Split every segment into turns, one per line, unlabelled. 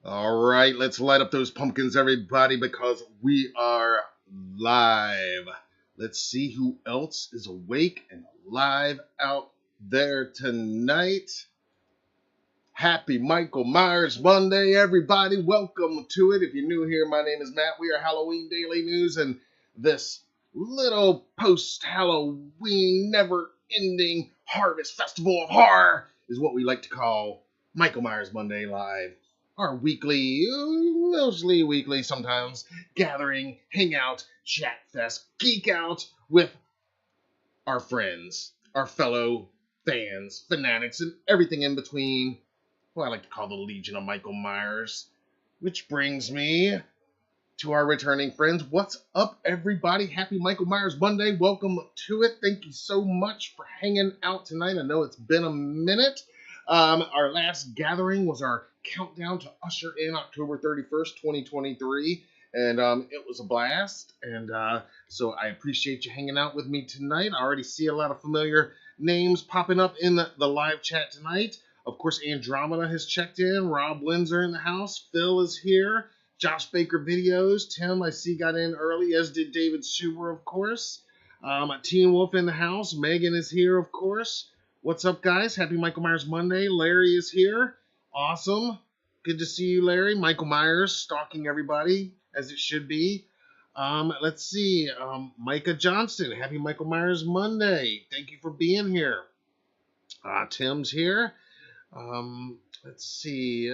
All right, let's light up those pumpkins, everybody, because we are live. Let's see who else is awake and alive out there tonight. Happy Michael Myers Monday, everybody. Welcome to it. If you're new here, my name is Matt. We are Halloween Daily News, and this little post-Halloween, never-ending harvest festival of horror is what we like to call Michael Myers Monday Live. Our weekly, mostly weekly sometimes, gathering, hangout, chat fest, geek out with our friends, our fellow fans, fanatics, and everything in between. Well, I like to call the Legion of Michael Myers. Which brings me to our returning friends. What's up, everybody? Happy Michael Myers Monday. Welcome to it. Thank you so much for hanging out tonight. I know it's been a minute. Our last gathering was our countdown to usher in October 31st, 2023. And it was a blast. And so I appreciate you hanging out with me tonight. I already see a lot of familiar names popping up in the live chat tonight. Of course, Andromeda has checked in. Rob Windsor in the house. Phil is here. Josh Baker Videos. Tim, I see, got in early, as did David Suber, of course. Teen Wolf in the house. Megan is here, of course. What's up, guys? Happy Michael Myers Monday. Larry is here. Awesome. Good to see you, Larry. Michael Myers stalking everybody, as it should be. Let's see. Micah Johnston. Happy Michael Myers Monday. Thank you for being here. Tim's here. Let's see.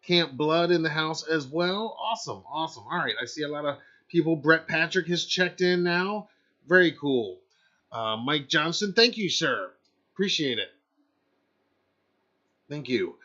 Camp Blood in the house as well. Awesome. All right. I see a lot of people. Brett Patrick has checked in now. Very cool. Mike Johnson. Thank you, sir. Appreciate it. Thank you.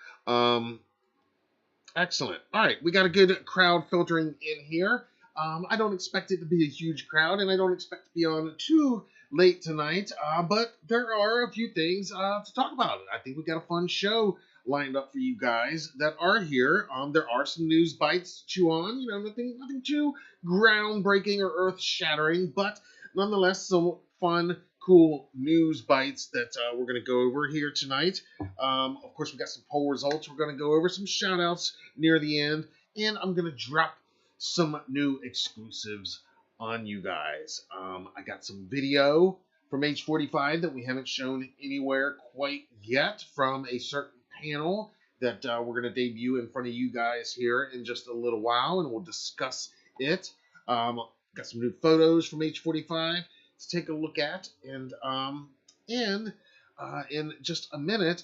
Excellent. All right. We got a good crowd filtering in here. I don't expect it to be a huge crowd, and I don't expect to be on too late tonight, but there are a few things to talk about. I think we got a fun show lined up for you guys that are here. There are some news bites to chew on, nothing too groundbreaking or earth-shattering, but nonetheless some fun, cool news bites that we're going to go over here tonight. Of course, we got some poll results we're going to go over, some shout-outs near the end, and I'm going to drop some new exclusives on you guys. I got some video from H45 that we haven't shown anywhere quite yet from a certain panel that we're going to debut in front of you guys here in just a little while, and we'll discuss it. Got some new photos from H45 to take a look at, and in just a minute,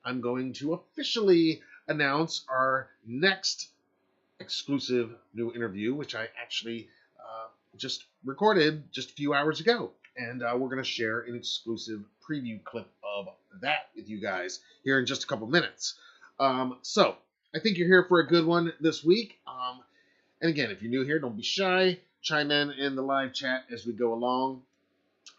I'm going to officially announce our next exclusive new interview, which I actually just recorded just a few hours ago, and we're going to share an exclusive preview clip of that with you guys here in just a couple minutes. So I think you're here for a good one this week. And again, if you're new here, don't be shy. Chime in the live chat as we go along.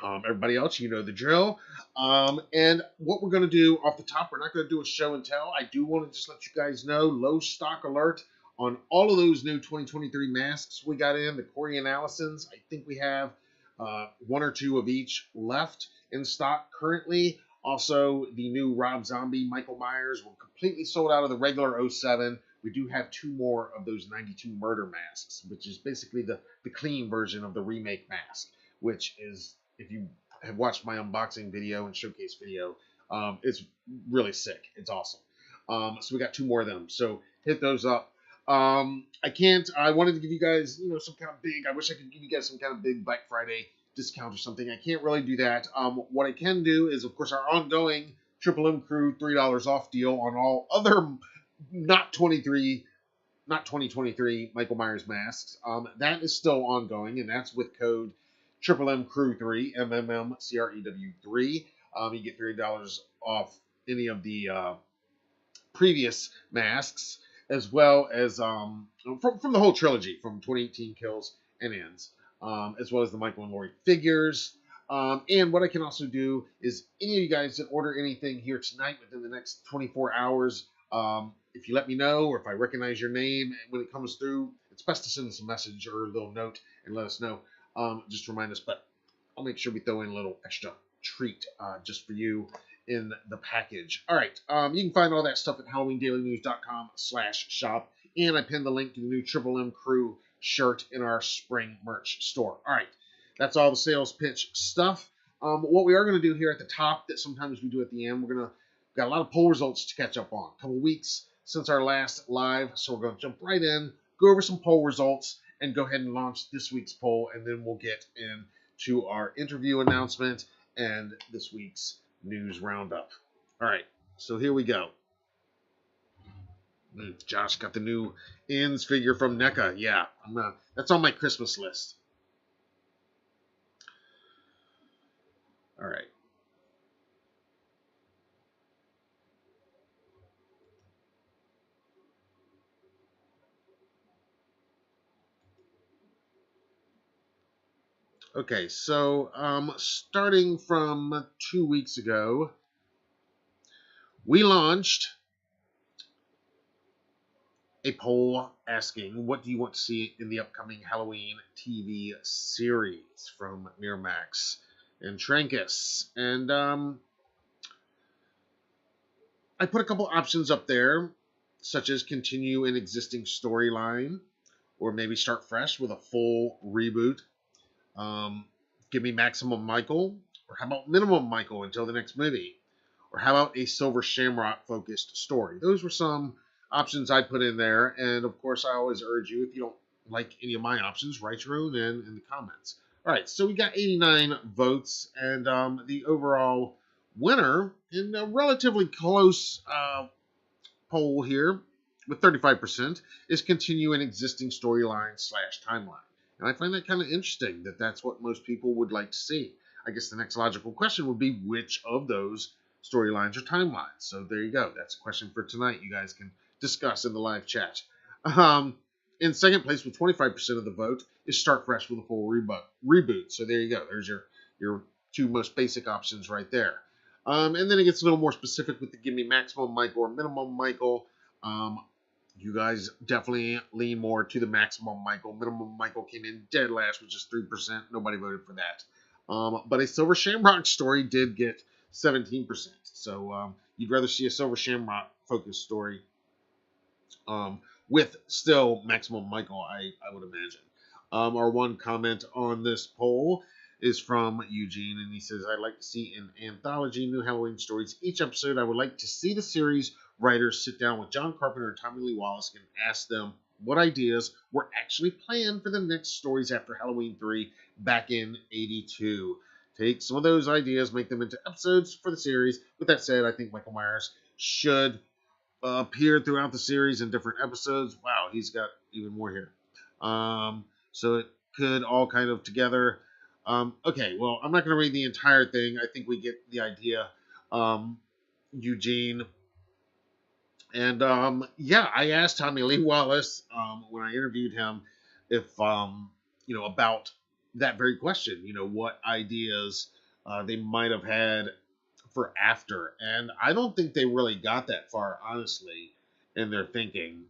Everybody else, you know the drill. And what we're going to do off the top, we're not going to do a show and tell. I do want to just let you guys know, low stock alert on all of those new 2023 masks we got in, the Corian Allisons. I think we have one or two of each left in stock currently. Also, the new Rob Zombie, Michael Myers, we're completely sold out of the regular 07. We do have two more of those 92 murder masks, which is basically the clean version of the remake mask, which is, if you have watched my unboxing video and showcase video, it's really sick. It's awesome. So we got two more of them. So hit those up. I wanted to give you guys, some kind of big, I wish I could give you guys some kind of big Black Friday discount or something. I can't really do that. What I can do is, of course, our ongoing Triple M Crew $3 off deal on all other not 2023 Michael Myers masks. That is still ongoing, and that's with code Triple M Crew 3, MMMCREW3. You get $3 off any of the previous masks, as well as from the whole trilogy, from 2018 Kills and Ends, as well as the Michael and Laurie figures. And what I can also do is, any of you guys that order anything here tonight within the next 24 hours, if you let me know, or if I recognize your name when it comes through, it's best to send us a message or a little note and let us know. Just remind us, but I'll make sure we throw in a little extra treat just for you in the package. All right, you can find all that stuff at HalloweenDailyNews.com/shop, and I pinned the link to the new Triple M Crew shirt in our spring merch store. All right, that's all the sales pitch stuff. What we are going to do here at the top, that sometimes we do at the end, got a lot of poll results to catch up on. A couple weeks since our last live, so we're going to jump right in, go over some poll results, and go ahead and launch this week's poll, and then we'll get into our interview announcement and this week's news roundup. All right, so here we go. Josh got the new ends figure from NECA. Yeah, that's on my Christmas list. All right. Okay, so starting from 2 weeks ago, we launched a poll asking, what do you want to see in the upcoming Halloween TV series from Miramax and Trancas? And I put a couple options up there, such as continue an existing storyline, or maybe start fresh with a full reboot. Give me Maximum Michael, or how about Minimum Michael until the next movie? Or how about a Silver Shamrock focused story? Those were some options I put in there, and of course I always urge you, if you don't like any of my options, write your own in the comments. All right, so we got 89 votes, and the overall winner in a relatively close poll here with 35% is continue an existing storyline / timeline. And I find that kind of interesting that that's what most people would like to see. I guess the next logical question would be which of those storylines or timelines. So there you go. That's a question for tonight. You guys can discuss in the live chat. In second place with 25% of the vote is start fresh with a full reboot. So there you go. There's your two most basic options right there. And then it gets a little more specific with the give me Maximum Michael or Minimum Michael. You guys definitely lean more to the Maximum Michael. Minimum Michael came in dead last, which is 3%. Nobody voted for that. But a Silver Shamrock story did get 17%. So you'd rather see a Silver Shamrock focused story with still Maximum Michael, I would imagine. Our one comment on this poll is from Eugene, and he says, I'd like to see an anthology, new Halloween stories. Each episode, I would like to see the series writers sit down with John Carpenter and Tommy Lee Wallace and ask them what ideas were actually planned for the next stories after Halloween 3 back in '82. Take some of those ideas, make them into episodes for the series. With that said, I think Michael Myers should appear throughout the series in different episodes. Wow, he's got even more here. So it could all kind of together. Okay, well, I'm not going to read the entire thing. I think we get the idea, Eugene. And yeah, I asked Tommy Lee Wallace when I interviewed him if about that very question. What ideas they might have had for after, and I don't think they really got that far, honestly, in their thinking,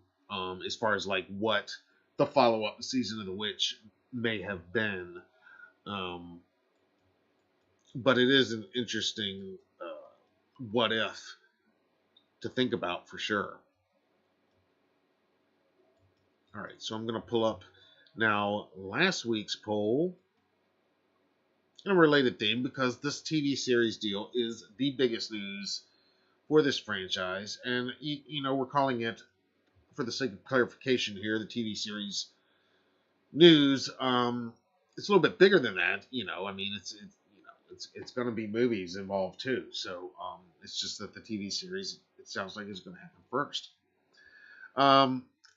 as far as like what the follow-up Season of the Witch may have been. But it is an interesting what if to think about for sure. All right, so I'm going to pull up now last week's poll in a related theme, because this TV series deal is the biggest news for this franchise. And, we're calling it, for the sake of clarification here, the TV series news. It's a little bit bigger than that. It's going to be movies involved too. So it's just that the TV series, it sounds like, is going to happen first.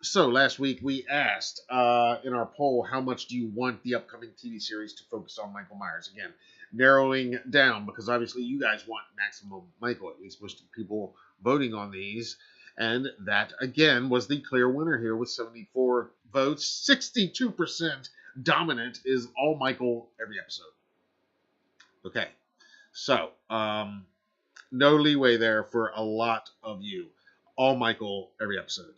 So last week we asked in our poll, how much do you want the upcoming TV series to focus on Michael Myers? Again, narrowing down, because obviously you guys want Maximum Michael, at least most of the people voting on these. And that, again, was the clear winner here with 74 votes. 62% dominant is all Michael every episode. Okay, so no leeway there for a lot of you. All Michael every episode.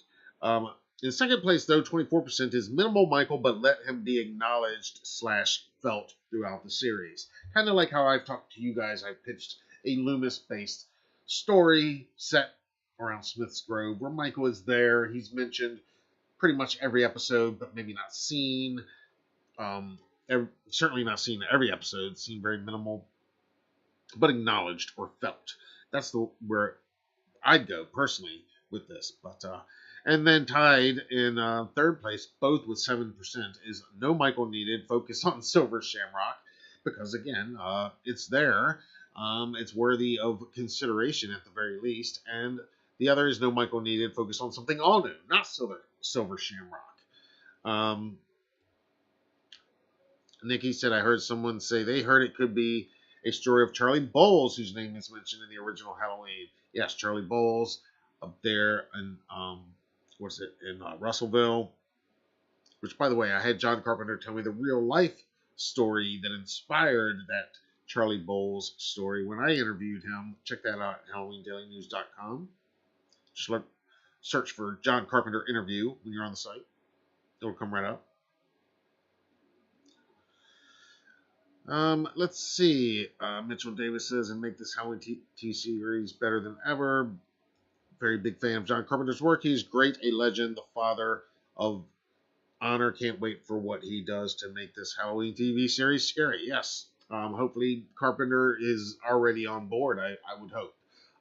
In second place, though, 24% is minimal Michael, but let him be acknowledged / felt throughout the series. Kind of like how I've talked to you guys. I've pitched a Loomis-based story set around Smith's Grove, where Michael is there. He's mentioned pretty much every episode, but maybe not seen. Certainly not seen every episode. Seen very minimal, but acknowledged or felt. That's the where I'd go personally with this. But and then tied in third place, both with 7%, is No Michael Needed. Focus on Silver Shamrock, because again, it's there. It's worthy of consideration at the very least. And the other is No Michael Needed. Focus on something all new, not Silver Shamrock. Nikki said, I heard someone say they heard it could be a story of Charlie Bowles, whose name is mentioned in the original Halloween. Yes, Charlie Bowles up there in, in Russellville. Which, by the way, I had John Carpenter tell me the real life story that inspired that Charlie Bowles story when I interviewed him. Check that out at HalloweenDailyNews.com. Just search for John Carpenter interview when you're on the site. It'll come right up. Let's see. Mitchell Davis says, and make this Halloween TV series better than ever. Very big fan of John Carpenter's work. He's great, a legend, the father of honor. Can't wait for what he does to make this Halloween TV series scary. Yes. Hopefully Carpenter is already on board. I would hope.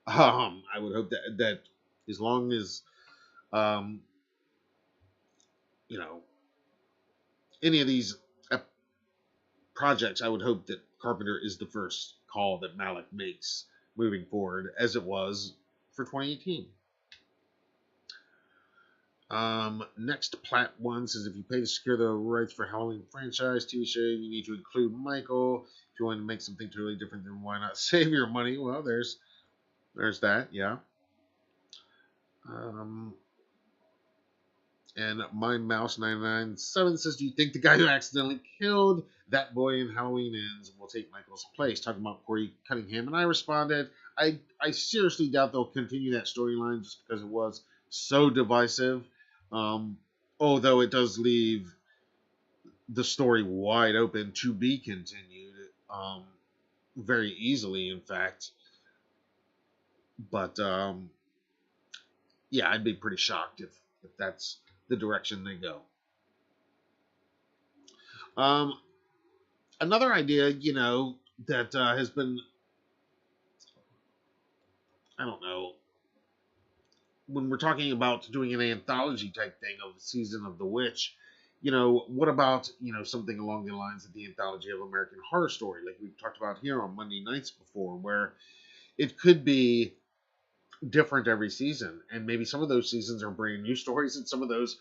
I would hope that as long as any of these projects, I would hope that Carpenter is the first call that Malick makes moving forward, as it was for 2018. Next, Plat 1 says, if you pay to secure the rights for Halloween franchise TV show, you need to include Michael. If you want to make something totally different, then why not save your money? Well, there's that, yeah. And MyMouse997 says, do you think the guy who accidentally killed that boy in Halloween Ends will take Michael's place? Talking about Corey Cunningham. And I responded, I seriously doubt they'll continue that storyline just because it was so divisive. Although it does leave the story wide open to be continued. Very easily, in fact. But, yeah, I'd be pretty shocked if that's the direction they go. Another idea, that has been, I don't know, when we're talking about doing an anthology type thing of Season of the Witch, what about, something along the lines of the anthology of American Horror Story, like we've talked about here on Monday nights before, where it could be different every season, and maybe some of those seasons are brand new stories, and some of those,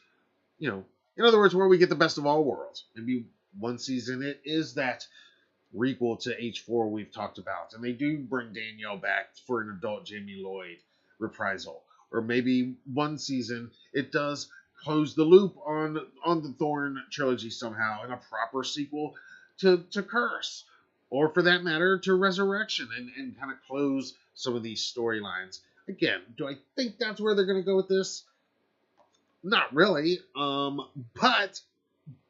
in other words, where we get the best of all worlds. Maybe one season it is that requel to H4 we've talked about, and they do bring Danielle back for an adult Jamie Lloyd reprisal, or maybe one season it does close the loop on the Thorn trilogy somehow in a proper sequel to Curse, or for that matter to Resurrection, and kind of close some of these storylines. Again, do I think that's where they're going to go with this? Not really. But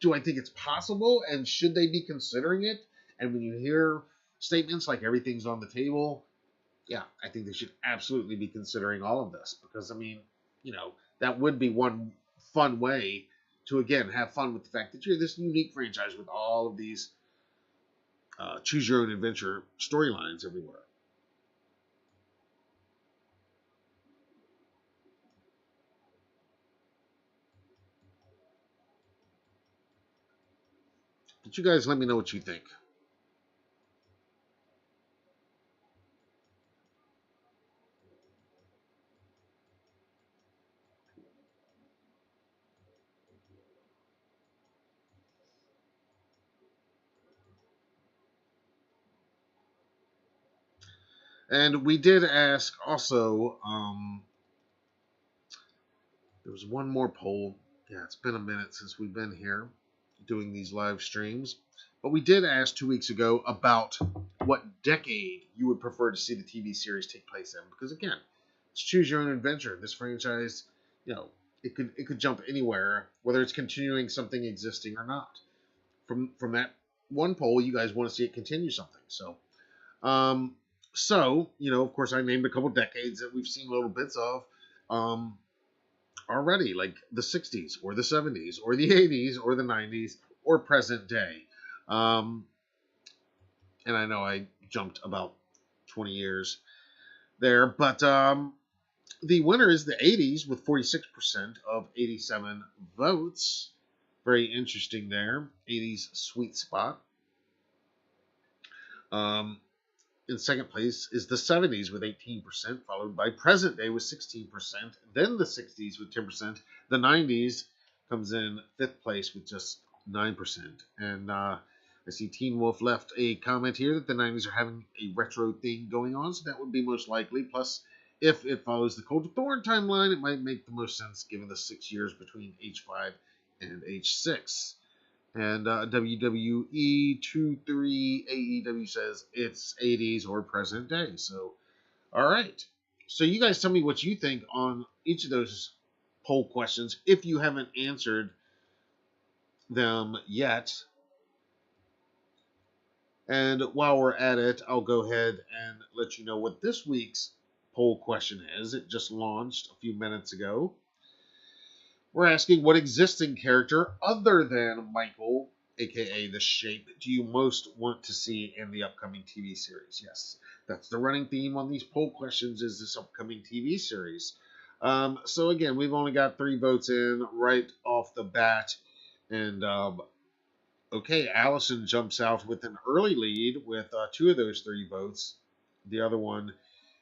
do I think it's possible? And should they be considering it? And when you hear statements like everything's on the table, yeah, I think they should absolutely be considering all of this. Because, that would be one fun way to, again, have fun with the fact that you're this unique franchise with all of these choose your own adventure storylines everywhere. But you guys let me know what you think. And we did ask also, there was one more poll. Yeah, it's been a minute since we've been here doing these live streams. But we did ask 2 weeks ago about what decade you would prefer to see the TV series take place in. Because again, it's choose your own adventure. This franchise, it could jump anywhere, whether it's continuing something existing or not. From that one poll, you guys want to see it continue something. So, So, of course, I named a couple decades that we've seen little bits of um, already, like the 60s or the 70s or the 80s or the 90s or present day. Um, and I know I jumped about 20 years there, but the winner is the 80s with 46% of 87 votes. Very interesting there. 80s sweet spot. Um, in second place is the 70s with 18%, followed by present day with 16%, then the 60s with 10%. The 90s comes in fifth place with just 9%. And I see Teen Wolf left a comment here that the 90s are having a retro thing going on, so that would be most likely. Plus, if it follows the Cold Thorn timeline, it might make the most sense given the 6 years between H5 and H6. And WWE 23 AEW says it's 80s or present day. So, all right. So, you guys tell me what you think on each of those poll questions if you haven't answered them yet. And while we're at it, I'll go ahead and let you know what this week's poll question is. It just launched a few minutes ago. We're asking what existing character other than Michael, aka the Shape, do you most want to see in the upcoming TV series? Yes, that's the running theme on these poll questions is this upcoming TV series. So again, we've only got 3 votes in right off the bat. And okay, Allison jumps out with an early lead with 2 of those 3 votes. The other one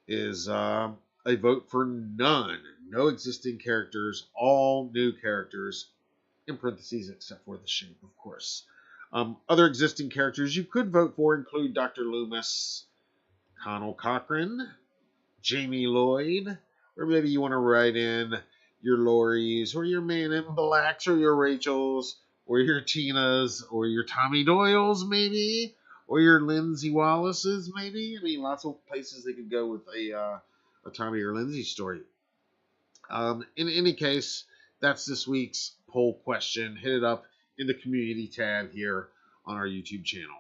is a vote for none. No existing characters, all new characters, in parentheses, except for the Shape, of course. Other existing characters you could vote for include Dr. Loomis, Connell Cochran, Jamie Lloyd, or maybe you want to write in your Loris, or your Man in Blacks, or your Rachels, or your Tinas, or your Tommy Doyles, maybe, or your Lindsay Wallaces, maybe. I mean, lots of places they could go with a Tommy or Lindsay story. In any case, that's this week's poll question. Hit it up in the community tab here on our YouTube channel.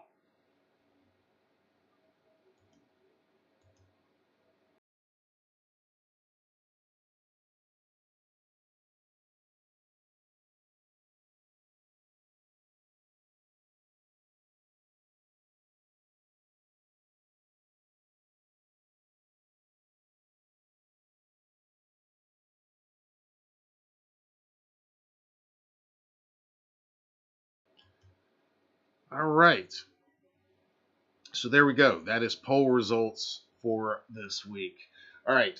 All right. So there we go. That is poll results for this week. All right.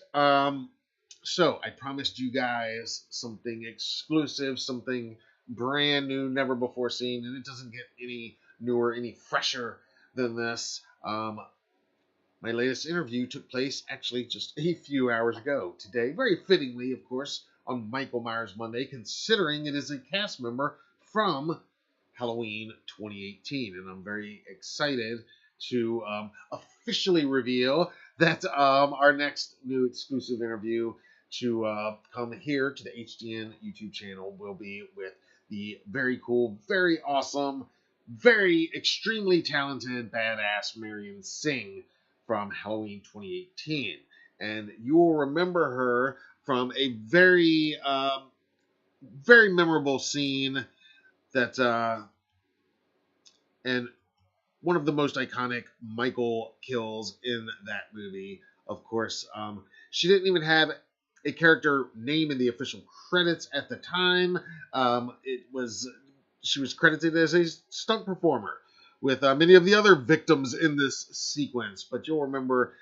So I promised you guys something exclusive, something brand new, never before seen, and it doesn't get any newer, any fresher than this. My latest interview took place actually just a few hours ago today, very fittingly, of course, on Michael Myers Monday, considering it is a cast member from Halloween 2018. And I'm very excited to officially reveal that our next new exclusive interview to come here to the HDN YouTube channel will be with the very cool, very awesome, very extremely talented, badass Marion Singh from Halloween 2018. And you will remember her from a very, very memorable scene that, and one of the most iconic Michael kills in that movie. Of course, she didn't even have a character name in the official credits at the time. She was credited as a stunt performer with many of the other victims in this sequence. But you'll remember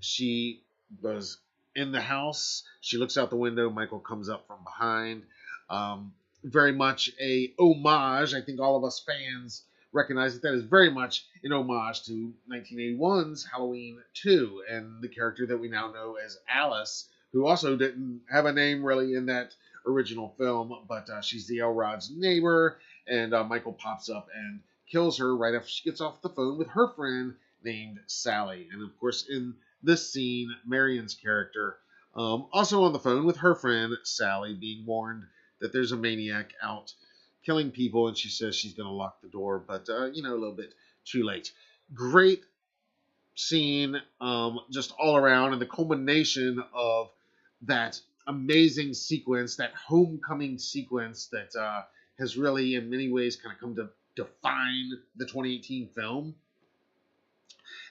she was in the house. She looks out the window. Michael comes up from behind. Very much a homage. I think all of us fans recognize that is very much an homage to 1981's Halloween 2 and the character that we now know as Alice, who also didn't have a name really in that original film, but she's the Elrod's neighbor, and Michael pops up and kills her right after she gets off the phone with her friend named Sally. And of course, in this scene, Marion's character also on the phone with her friend Sally, being warned that there's a maniac out killing people, and she says she's going to lock the door, but a little bit too late. Great scene just all around, and the culmination of that amazing sequence, that homecoming sequence that has really in many ways kind of come to define the 2018 film.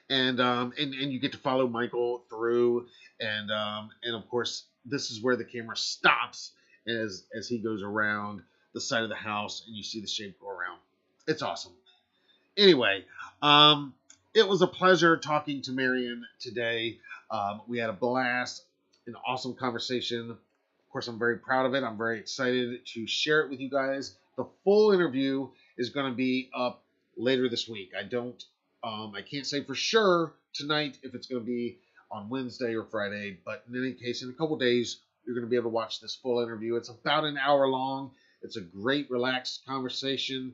And you get to follow Michael through, and of course this is where the camera stops as he goes around the side of the house, and you see the shape go around. It's awesome. Anyway, it was a pleasure talking to Marion today. We had a blast, an awesome conversation. Of course, I'm very proud of it. I'm very excited to share it with you guys. The full interview is going to be up later this week. I can't say for sure tonight if it's going to be on Wednesday or Friday, but in any case, in a couple days, you're going to be able to watch this full interview. It's about an hour long. It's a great, relaxed conversation,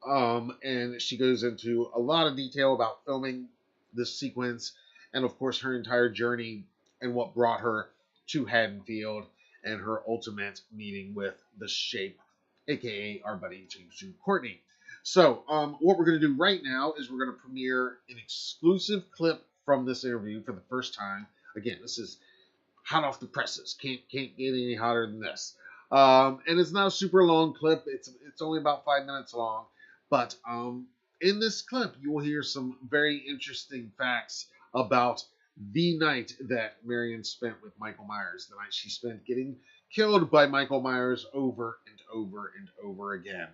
and she goes into a lot of detail about filming this sequence, and of course, her entire journey and what brought her to Haddonfield and her ultimate meeting with the Shape, aka our buddy James Jude Courtney. So what we're going to do right now is we're going to premiere an exclusive clip from this interview for the first time. Again, this is hot off the presses. Can't get any hotter than this. And it's not a super long clip. It's only about 5 minutes long. But in this clip, you will hear some very interesting facts about the night that Marion spent with Michael Myers, the night she spent getting killed by Michael Myers over and over and over again.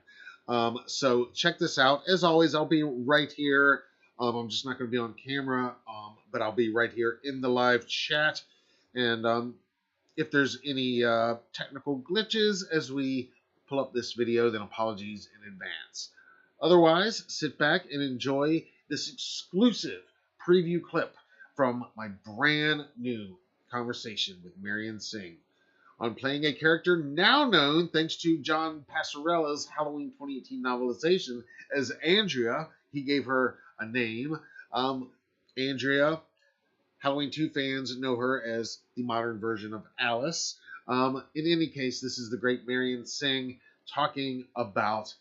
So check this out. As always, I'll be right here. I'm just not going to be on camera, but I'll be right here in the live chat. And if there's any technical glitches as we pull up this video, then apologies in advance. Otherwise, sit back and enjoy this exclusive preview clip from my brand new conversation with Marion Singh on playing a character now known, thanks to John Passarella's Halloween 2018 novelization, as Andrea. He gave her a name. Andrea, Halloween 2 fans know her as the modern version of Alice. In any case, this is the great Marion Singh talking about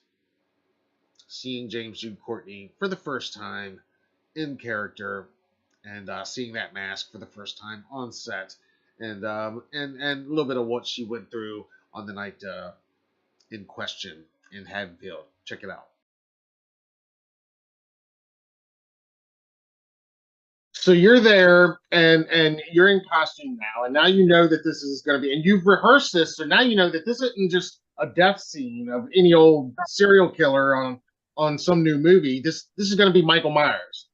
seeing James Jude Courtney for the first time in character, and seeing that mask for the first time on set. And a little bit of what she went through on the night in question in Haddonfield. Check it out. So you're there, and you're in costume now, and now you know that this is going to be, and you've rehearsed this, so now you know that this isn't just a death scene of any old serial killer on some new movie. This is going to be Michael Myers.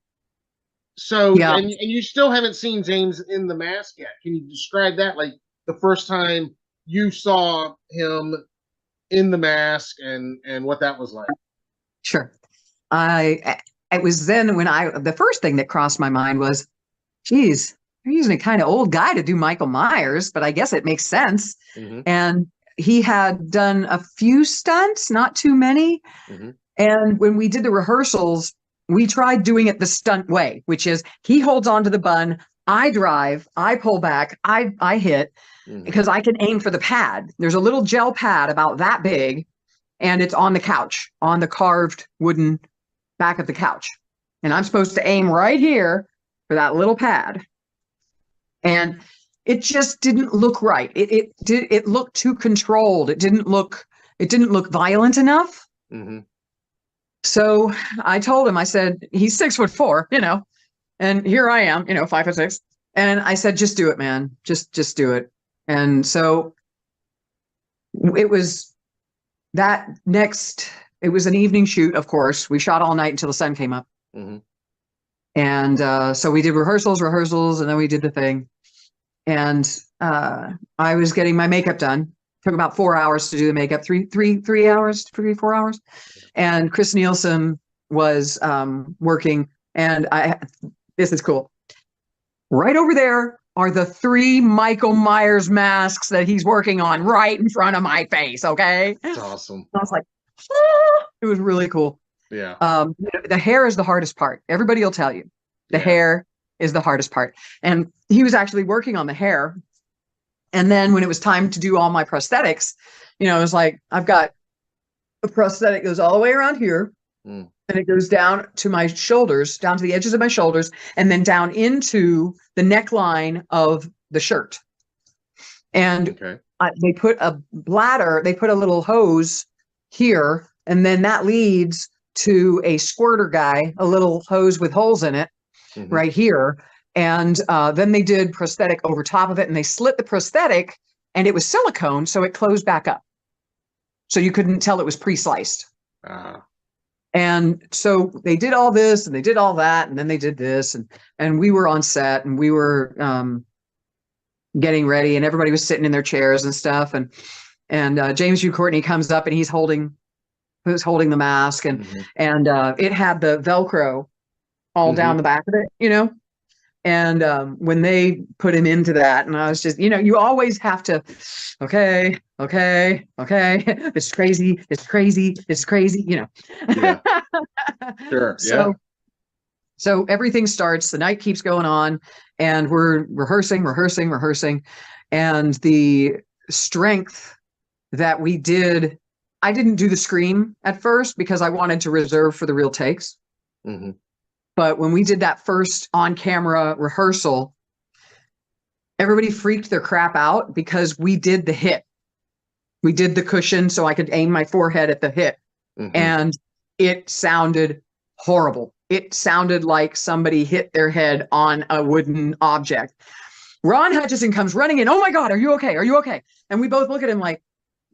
So,
Yeah,
and you still haven't seen James in the mask yet. Can you describe that? Like the first time you saw him in the mask, and what that was like.
sure. It was then when the first thing that crossed my mind was, geez, they're using a kind of old guy to do Michael Myers, but I guess it makes sense.
Mm-hmm.
And he had done a few stunts, not too many.
Mm-hmm.
And when we did the rehearsals, we tried doing it the stunt way, which is he holds onto the bun, I drive, I pull back, I hit, because I can aim for the pad. There's a little gel pad about that big, and it's on the couch, on the carved wooden back of the couch. And I'm supposed to aim right here for that little pad. And it just didn't look right. It looked too controlled. It didn't look violent enough.
Mm-hmm.
So I told him, I said, he's 6'4", and here I am, 5'6". And I said, just do it, man. Just do it. And so it was it was an evening shoot, of course. We shot all night until the sun came up.
Mm-hmm.
And so we did rehearsals, and then we did the thing. And I was getting my makeup done. Took about 4 hours to do the makeup, 3 hours, 4 hours. And Chris Nielsen was working, and this is cool. Right over there are the 3 Michael Myers masks that he's working on right in front of my face, okay?
That's awesome.
I was like, ah! It was really cool.
Yeah.
The hair is the hardest part. Everybody will tell you. The hair is the hardest part. And he was actually working on the hair. And then when it was time to do all my prosthetics, it was like, I've got a prosthetic that goes all the way around here. and it goes down to my shoulders, down to the edges of my shoulders, and then down into the neckline of the shirt. And
Okay.
they put a bladder, they put a little hose here, and then that leads to a squirter guy, a little hose with holes in it right here. And then they did prosthetic over top of it, and they slit the prosthetic, and it was silicone, so it closed back up. So you couldn't tell it was pre-sliced. And so they did all this, and they did all that, and then they did this, and we were on set, and we were getting ready, and everybody was sitting in their chairs and stuff. And James Hugh Courtney comes up, and he's holding the mask, and it had the Velcro all down the back of it, you know. And when they put him into that, and I was just, you know, you always have to, okay, it's crazy, you know.
Yeah. Sure.
So everything starts, the night keeps going on, and we're rehearsing. And the strength that we did, I didn't do the scream at first because I wanted to reserve for the real takes. But when we did that first on-camera rehearsal, everybody freaked their crap out because we did the hit. We did the cushion so I could aim my forehead at the hit. And it sounded horrible. It sounded like somebody hit their head on a wooden object. Ron Hutchison comes running in. Oh my God, are you okay? Are you okay? And we both look at him like,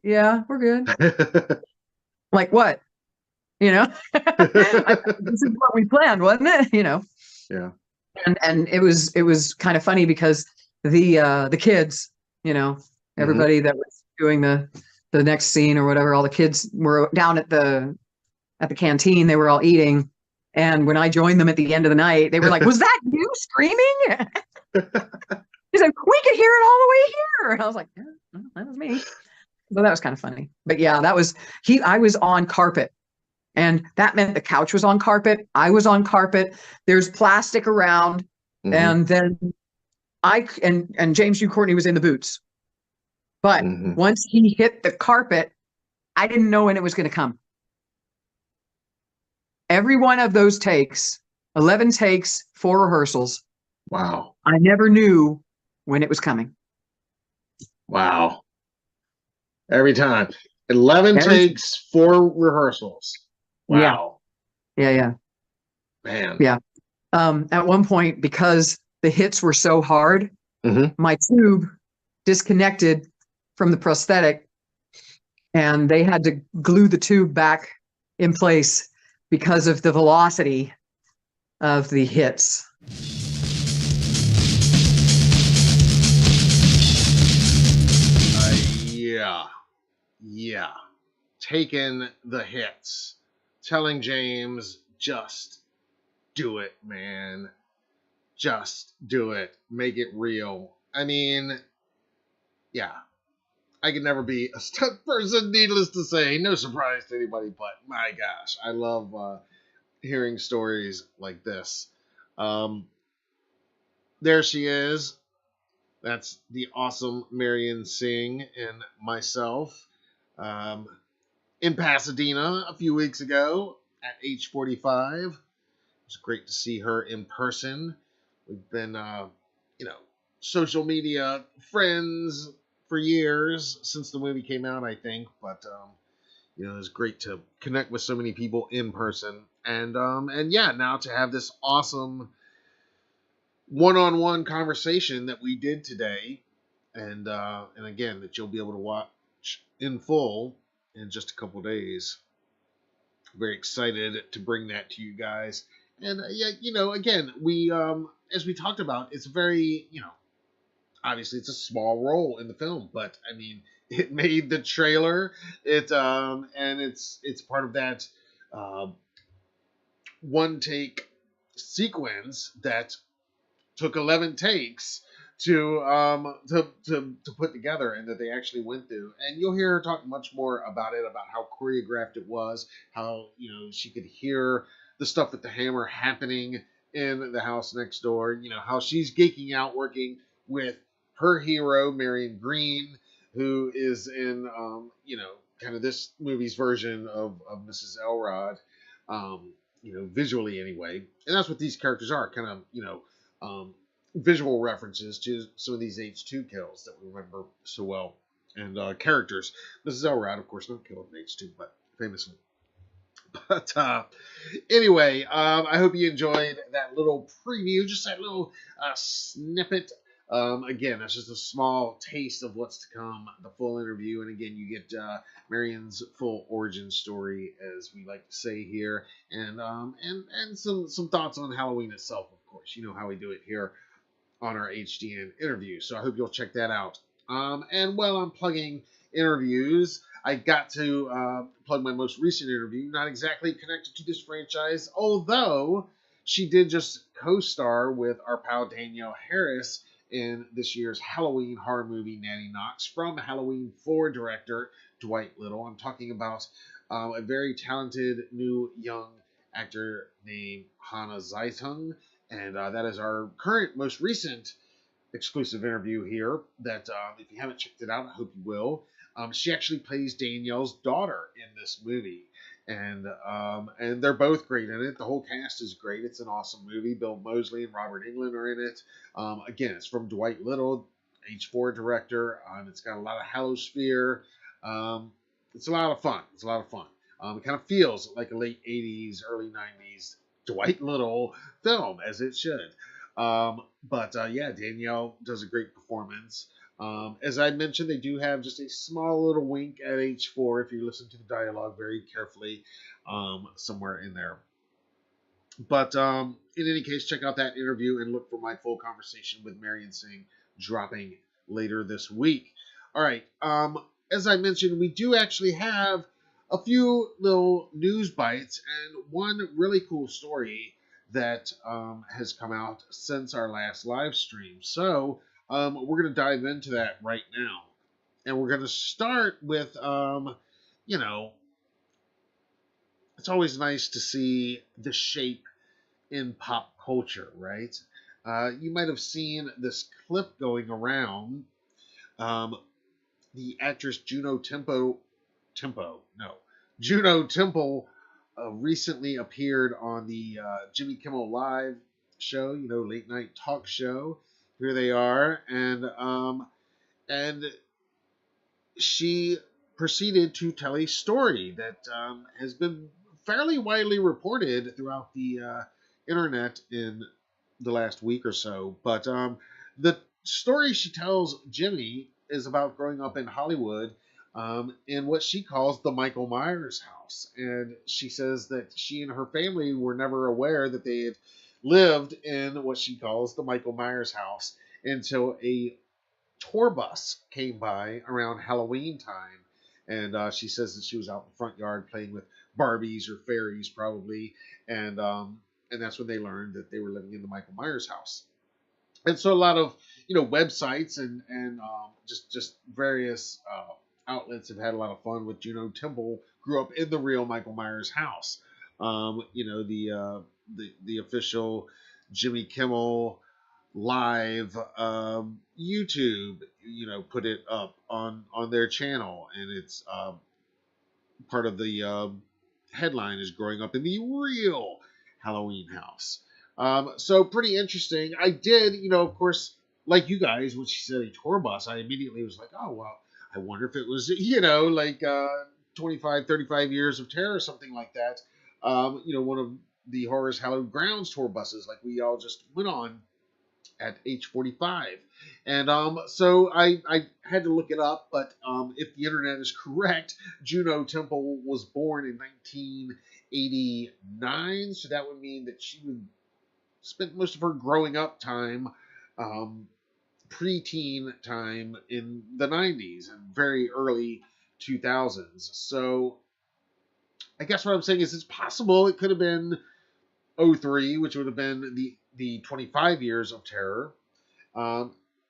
yeah, we're good. Like what? You know, this is what we planned, wasn't it? You know?
Yeah.
And it was kind of funny because the kids, you know, everybody that was doing the next scene or whatever, all the kids were down at the canteen. They were all eating. And when I joined them at the end of the night, they were like, was that you screaming? He said, we could hear it all the way here. And I was like, yeah, that was me. So that was kind of funny. But yeah, I was on carpet. And that meant the couch was on carpet. I was on carpet. There's plastic around. And then and James Hugh Courtney was in the boots. But once he hit the carpet, I didn't know when it was going to come. Every one of those takes, 11 takes, 4 rehearsals.
Wow.
I never knew when it was coming.
Wow. Every time. 11 takes, 4 rehearsals. Wow.
Yeah.
Man.
Yeah. At one point, because the hits were so hard, my tube disconnected from the prosthetic, and they had to glue the tube back in place because of the velocity of the hits.
Yeah. Taking the hits. Telling James, just do it, man. Just do it. Make it real. I mean, yeah. I could never be a stunt person, needless to say. No surprise to anybody, but my gosh, I love hearing stories like this. There she is. That's the awesome Marion Singh and myself in Pasadena a few weeks ago at H45. It was great to see her in person. We've been, social media friends for years since the movie came out, I think. But it was great to connect with so many people in person, and now to have this awesome one-on-one conversation that we did today, and again that you'll be able to watch in full in just a couple days. Very excited to bring that to you guys, and again, we as we talked about, it's very obviously it's a small role in the film, but I mean it made the trailer. And it's part of that one take sequence that took 11 takes to put together, and that they actually went through. And you'll hear her talk much more about it, about how choreographed it was, how she could hear the stuff with the hammer happening in the house next door. How she's geeking out working with her hero Marion Green, who is in kind of this movie's version of Mrs. Elrod. visually anyway. And that's what these characters are, kind of, visual references to some of these H2 kills that we remember so well. And characters. Mrs. Elrod, of course, not killed in H2, but famously. But anyway, I hope you enjoyed that little preview, just that little snippet. Again, that's just a small taste of what's to come, the full interview. And again, you get Marion's full origin story, as we like to say here, and some thoughts on Halloween itself, of course. You know how we do it here on our HDN interview. So I hope you'll check that out. And while I'm plugging interviews, I got to plug my most recent interview, not exactly connected to this franchise, although she did just co-star with our pal Danielle Harris in this year's Halloween horror movie Nanny Knox from Halloween 4 director Dwight Little. I'm talking about a very talented new young actor named Hannah Zeitung, and that is our current, most recent exclusive interview here that if you haven't checked it out, I hope you will. She actually plays Danielle's daughter in this movie, and they're both great in it. The whole cast is great. It's an awesome movie. Bill Moseley and Robert Englund are in it. Again, it's from Dwight Little, H4 director. It's got a lot of Hallowsphere. It's a lot of fun. It kind of feels like a late 80s, early 90s Dwight Little film, as it should. But yeah, Danielle does a great performance. As I mentioned, they do have just a small little wink at H4 if you listen to the dialogue very carefully somewhere in there. But in any case, check out that interview and look for my full conversation with Marion Singh dropping later this week. All right. As I mentioned, we do actually have a few little news bites and one really cool story that has come out since our last live stream. So we're going to dive into that right now. And we're going to start with, it's always nice to see the shape in pop culture, right? You might have seen this clip going around. The actress Juno Temple recently appeared on the Jimmy Kimmel Live show, late night talk show. Here they are, and she proceeded to tell a story that has been fairly widely reported throughout the internet in the last week or so. But the story she tells Jimmy is about growing up in Hollywood in what she calls the Michael Myers house. And she says that she and her family were never aware that they had lived in what she calls the Michael Myers house until a tour bus came by around Halloween time. And she says that she was out in the front yard playing with Barbies or fairies probably. And that's when they learned that they were living in the Michael Myers house. And so a lot of, websites and just various outlets have had a lot of fun with Juno Temple grew up in the real Michael Myers house. The official Jimmy Kimmel Live YouTube, put it up on their channel, and it's part of the headline is growing up in the real Halloween house. So pretty interesting. I did, of course, like you guys, when she said a tour bus, I immediately was like, oh, well, I wonder if it was, like 25, 35 years of terror or something like that. One of the Horror's Hallowed Grounds tour buses like we all just went on at H45. And so I had to look it up, but if the internet is correct, Juno Temple was born in 1989, so that would mean that she would spent most of her growing up time, preteen time in the 90s and very early 2000s. So I guess what I'm saying is it's possible it could have been 03, which would have been the 25 years of terror.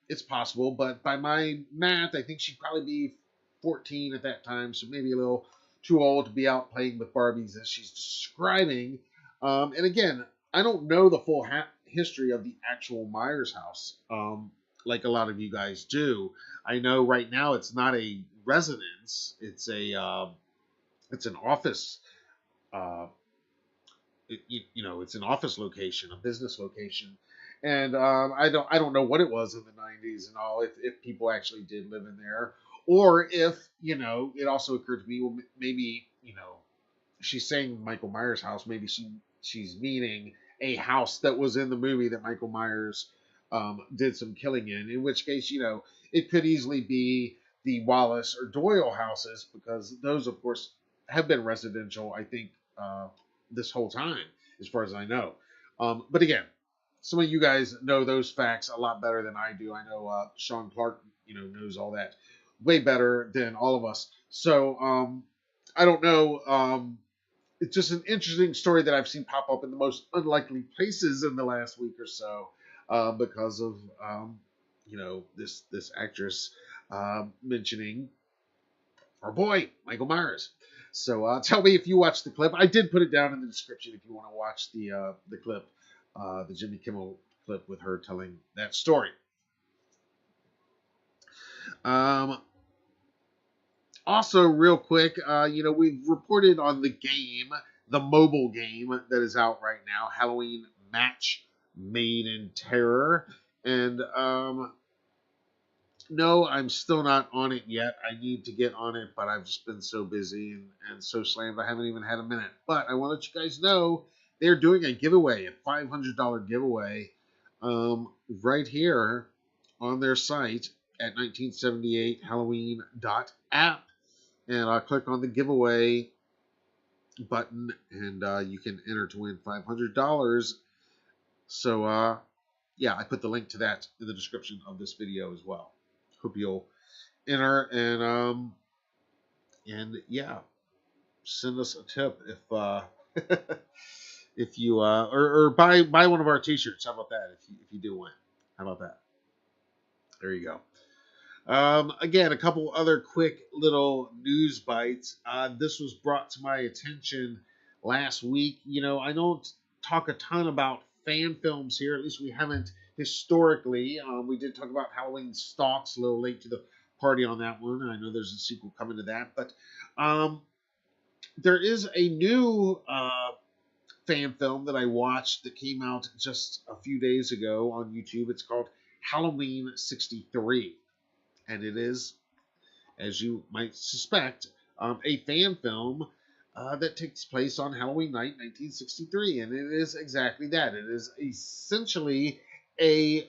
It's possible, but by my math, I think she'd probably be 14 at that time, so maybe a little too old to be out playing with Barbies as she's describing. And again, I don't know the full history of the actual Myers house, like a lot of you guys do. I know right now it's not a residence; it's an office. you know, it's an office location, a business location, and I don't know what it was in the '90s and all, if people actually did live in there, or if, you know, it also occurred to me, well, maybe, you know, she's saying Michael Myers' house, maybe she's meaning a house that was in the movie that Michael Myers did some killing in which case, you know, it could easily be the Wallace or Doyle houses, because those, of course, have been residential, I think, this whole time, as far as I know. But again, some of you guys know those facts a lot better than I do. I know Sean Clark, you know, knows all that way better than all of us. So I don't know. It's just an interesting story that I've seen pop up in the most unlikely places in the last week or so, because of you know, this actress mentioning our boy Michael Myers. So tell me if you watched the clip. I did put it down in the description if you want to watch the clip, the Jimmy Kimmel clip with her telling that story. Also, real quick, you know, we've reported on the game, the mobile game that is out right now, Halloween Match Made in Terror. And no, I'm still not on it yet. I need to get on it, but I've just been so busy and so slammed, I haven't even had a minute. But I want to let you guys know they're doing a giveaway, a $500 giveaway, right here on their site at 1978halloween.app. And click on the giveaway button, and you can enter to win $500. So, yeah, I put the link to that in the description of this video as well. Hope you'll enter, and yeah, send us a tip if if you or buy one of our T-shirts. How about that? If you do win, how about that? There you go. Again, a couple other quick little news bites. This was brought to my attention last week. You know, I don't talk a ton about fan films here. At least we haven't historically. We did talk about Halloween Stalks, a little late to the party on that one. I know there's a sequel coming to that. But there is a new fan film that I watched that came out just a few days ago on YouTube. It's called Halloween 63. And it is, as you might suspect, a fan film that takes place on Halloween night, 1963. And it is exactly that. It is essentially a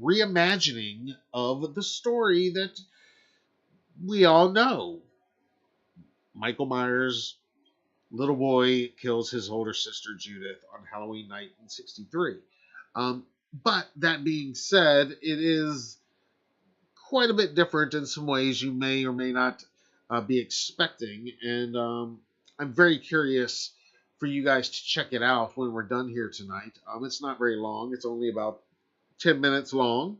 reimagining of the story that we all know. Michael Myers, little boy, kills his older sister Judith on Halloween night in 63. But that being said, it is quite a bit different in some ways you may or may not be expecting. And I'm very curious for you guys to check it out when we're done here tonight. It's not very long. It's only about 10 minutes long.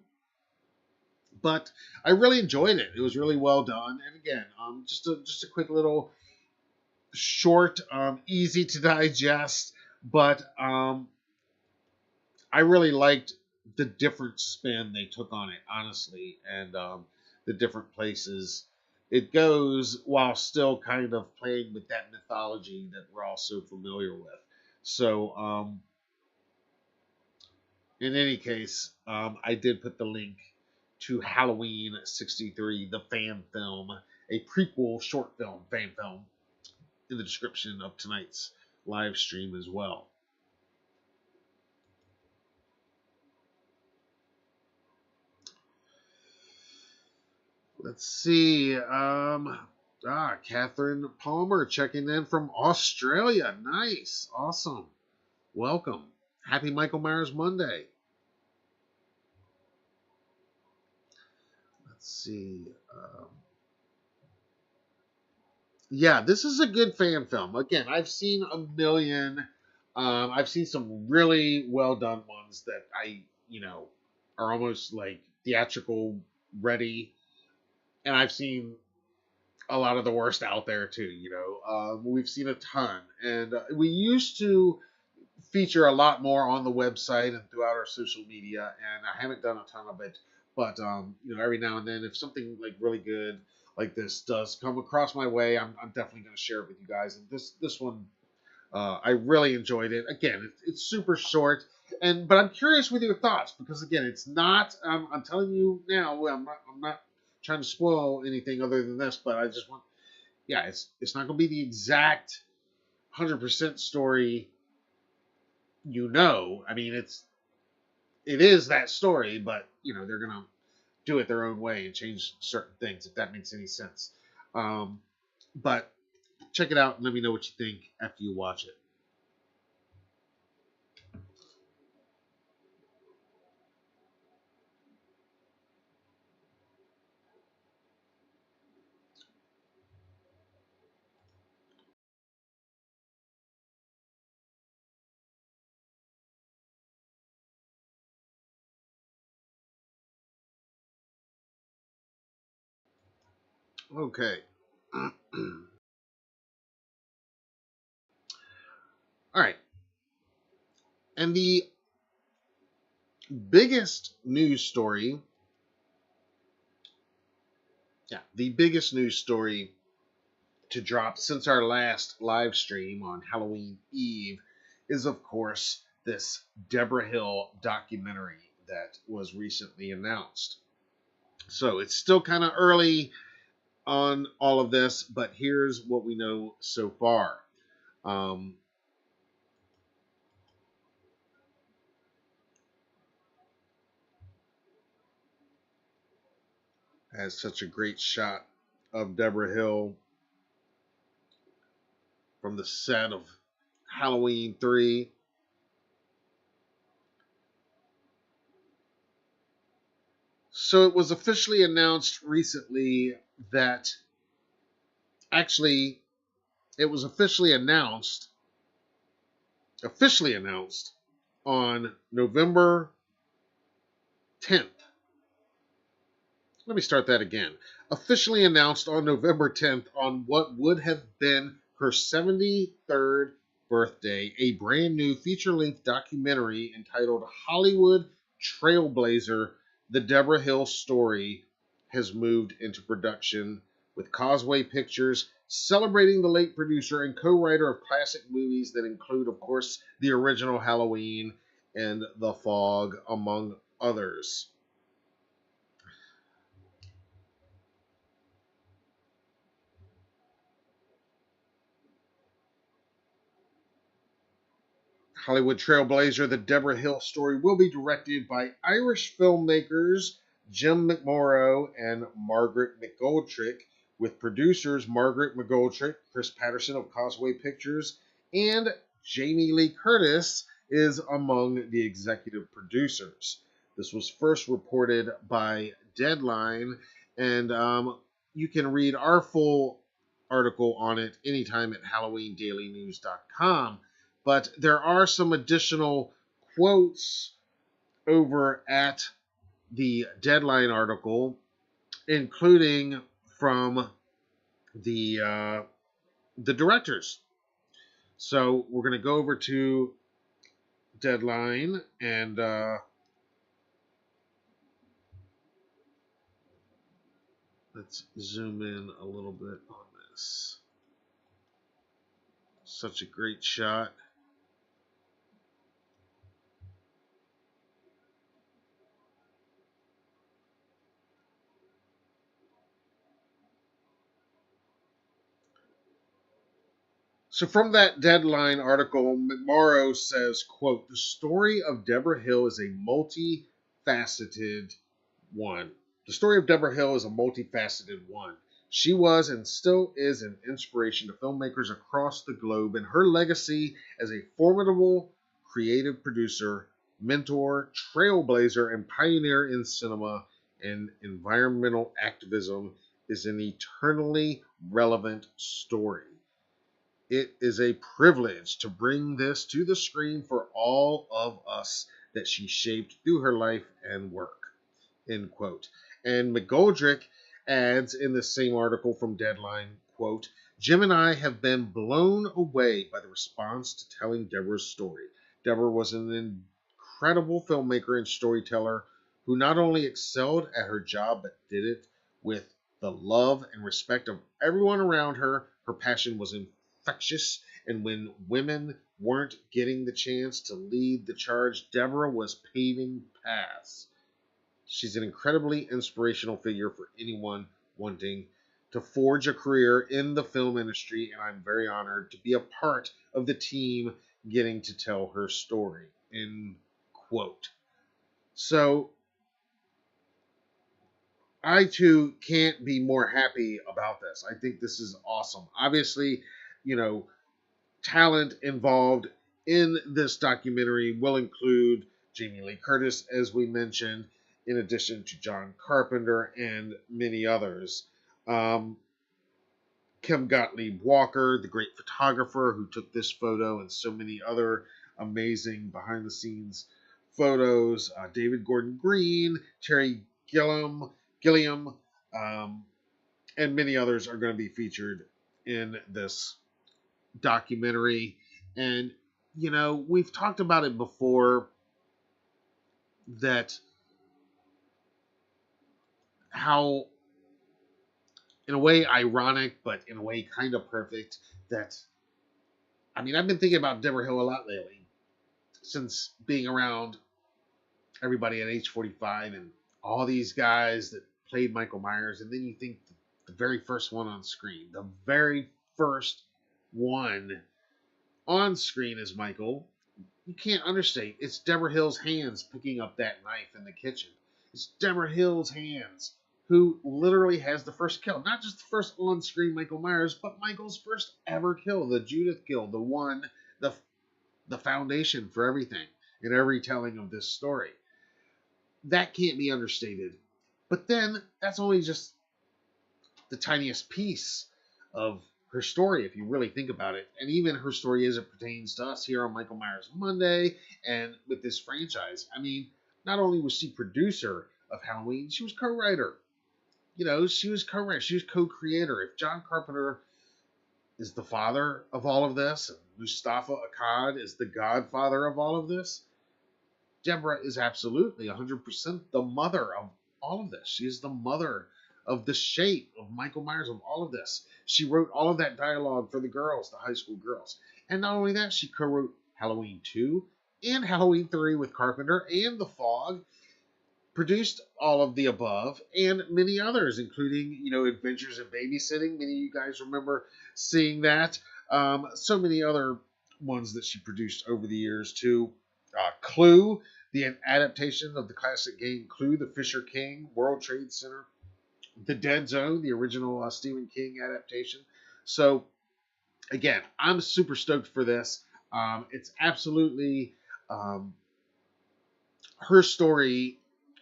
But I really enjoyed it. It was really well done. And again, just a quick little short, easy to digest. But I really liked the different spin they took on it, honestly, and the different places it goes while still kind of playing with that mythology that we're all so familiar with. So, in any case, I did put the link to Halloween 63, the fan film, a prequel short film, fan film, in the description of tonight's live stream as well. Let's see. Catherine Palmer checking in from Australia. Nice. Awesome. Welcome. Happy Michael Myers Monday. Let's see. Yeah, this is a good fan film. Again, I've seen a million. I've seen some really well done ones that I, you know, are almost like theatrical ready. And I've seen a lot of the worst out there too. You know, we've seen a ton, and we used to feature a lot more on the website and throughout our social media. And I haven't done a ton of it, but you know, every now and then, if something like really good like this does come across my way, I'm definitely going to share it with you guys. And this one I really enjoyed it. Again, it's super short, but I'm curious with your thoughts because again, it's not. I'm telling you now. I'm not trying to spoil anything other than this, but I just want. Yeah, it's not going to be the exact 100% story. I mean, it is that story, but they're going to do it their own way and change certain things if that makes any sense. But check it out and let me know what you think after you watch it. Okay. All right. And biggest news story, the biggest news story to drop since our last live stream on Halloween Eve is, of course, this Debra Hill documentary that was recently announced. So it's still kind of early on all of this, but here's what we know so far. Um, has such a great shot of Debra Hill from the set of Halloween 3. So it was officially announced recently that actually it was officially announced on November 10th. Let me start that again. Officially announced on November 10th on what would have been her 73rd birthday, a brand new feature-length documentary entitled Hollywood Trailblazer, The Debra Hill Story has moved into production with Causeway Pictures celebrating the late producer and co-writer of classic movies that include, of course, the original Halloween and The Fog, among others. Hollywood Trailblazer, the Debra Hill story, will be directed by Irish filmmakers Jim McMorrow and Margaret McGoldrick, with producers Margaret McGoldrick, Chris Patterson of Causeway Pictures, and Jamie Lee Curtis is among the executive producers. This was first reported by Deadline, and you can read our full article on it anytime at HalloweenDailyNews.com. But there are some additional quotes over at the Deadline article, including from the directors. So we're going to go over to Deadline and let's zoom in a little bit on this. Such a great shot. So from that Deadline article, McMorrow says, quote, "The story of Debra Hill is a multifaceted one. The story of Debra Hill is a multifaceted one. She was and still is an inspiration to filmmakers across the globe, and her legacy as a formidable creative producer, mentor, trailblazer, and pioneer in cinema and environmental activism is an eternally relevant story. It is a privilege to bring this to the screen for all of us that she shaped through her life and work." End quote. And McGoldrick adds in the same article from Deadline, quote, "Jim and I have been blown away by the response to telling Deborah's story. Deborah was an incredible filmmaker and storyteller who not only excelled at her job, but did it with the love and respect of everyone around her. Her passion was infectious And when women weren't getting the chance to lead the charge, Deborah was paving paths. She's an incredibly inspirational figure for anyone wanting to forge a career in the film industry, and I'm very honored to be a part of the team getting to tell her story. End quote. So I too can't be more happy about this. I think this is awesome. Obviously, you know, talent involved in this documentary will include Jamie Lee Curtis, as we mentioned, in addition to John Carpenter and many others. Kim Gottlieb Walker, the great photographer who took this photo and so many other amazing behind the scenes photos. David Gordon Green, Terry Gilliam, and many others are going to be featured in this documentary. And, you know, we've talked about it before that how, in a way, ironic, but in a way, kind of perfect that, I mean, I've been thinking about Debra Hill a lot lately since being around everybody at H45 and all these guys that played Michael Myers. And then you think the very first one on screen, the very first one on screen is Michael. You can't understate. It's Debra Hill's hands picking up that knife in the kitchen. It's Debra Hill's hands who literally has the first kill. Not just the first on-screen Michael Myers, but Michael's first ever kill, the Judith kill, the one, the foundation for everything in every telling of this story. That can't be understated. But then, that's only just the tiniest piece of her story, if you really think about it. And even her story as it pertains to us here on Michael Myers Monday and with this franchise. I mean, not only was she producer of Halloween, she was co-writer. You know, she was co-writer. She was co-creator. If John Carpenter is the father of all of this, and Mustafa Akkad is the godfather of all of this, Debra is absolutely 100% the mother of all of this. She is the mother of the shape of Michael Myers, of all of this. She wrote all of that dialogue for the girls, the high school girls. And not only that, she co-wrote Halloween 2 and Halloween 3 with Carpenter and The Fog, produced all of the above, and many others, including, you know, Adventures in Babysitting. Many of you guys remember seeing that. So many other ones that she produced over the years, too. Clue, the adaptation of the classic game Clue, the Fisher King, World Trade Center. The Dead Zone, the original Stephen King adaptation. So, again, I'm super stoked for this. It's absolutely her story,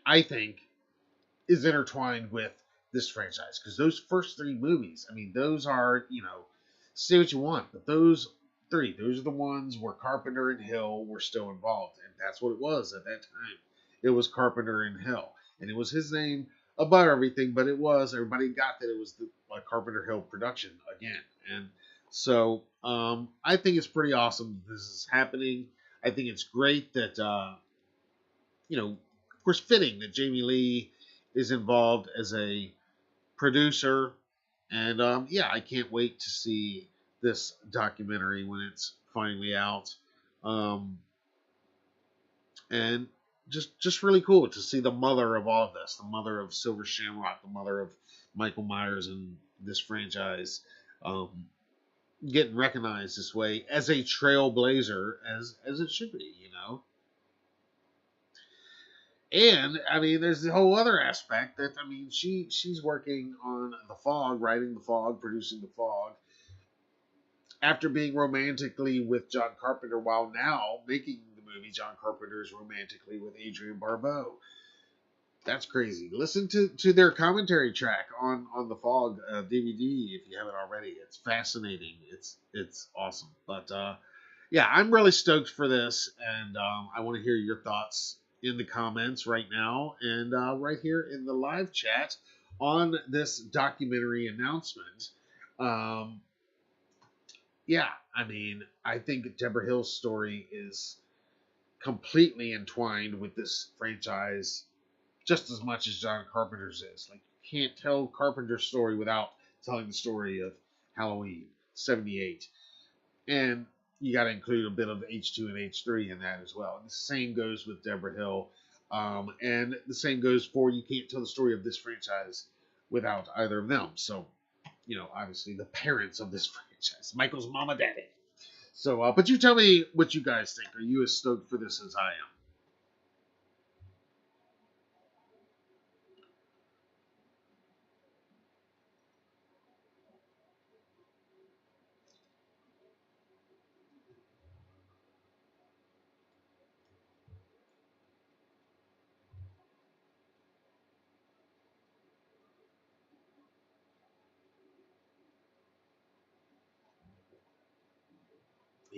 I think, is intertwined with this franchise. Because those first three movies, I mean, those are, you know, say what you want, but those three, those are the ones where Carpenter and Hill were still involved. And that's what it was at that time. It was Carpenter and Hill. And it was his name above everything, but it was, everybody got that it was the Carpenter Hill production again. And so I think it's pretty awesome that this is happening. I think it's great that, you know, of course, fitting that Jamie Lee is involved as a producer. And yeah, I can't wait to see this documentary when it's finally out. And just really cool to see the mother of all of this, the mother of Silver Shamrock, the mother of Michael Myers and this franchise, getting recognized this way as a trailblazer, as it should be, you know. And I mean, there's the whole other aspect that, I mean, she's working on The Fog, writing The Fog, producing The Fog, after being romantically with John Carpenter, while now making the movie John Carpenter's romantically with Adrienne Barbeau. That's crazy. Listen to their commentary track on The Fog DVD if you haven't already. It's fascinating. It's awesome. But yeah, I'm really stoked for this, and I want to hear your thoughts in the comments right now and right here in the live chat on this documentary announcement. Yeah, I mean, I think Debra Hill's story is completely entwined with this franchise just as much as John Carpenter's is. Like, you can't tell Carpenter's story without telling the story of Halloween 78. And you got to include a bit of H2 and H3 in that as well. And the same goes with Debra Hill. And the same goes for you can't tell the story of this franchise without either of them. So, obviously the parents of this franchise, Michael's mama, daddy. So, but you tell me what you guys think. Are you as stoked for this as I am?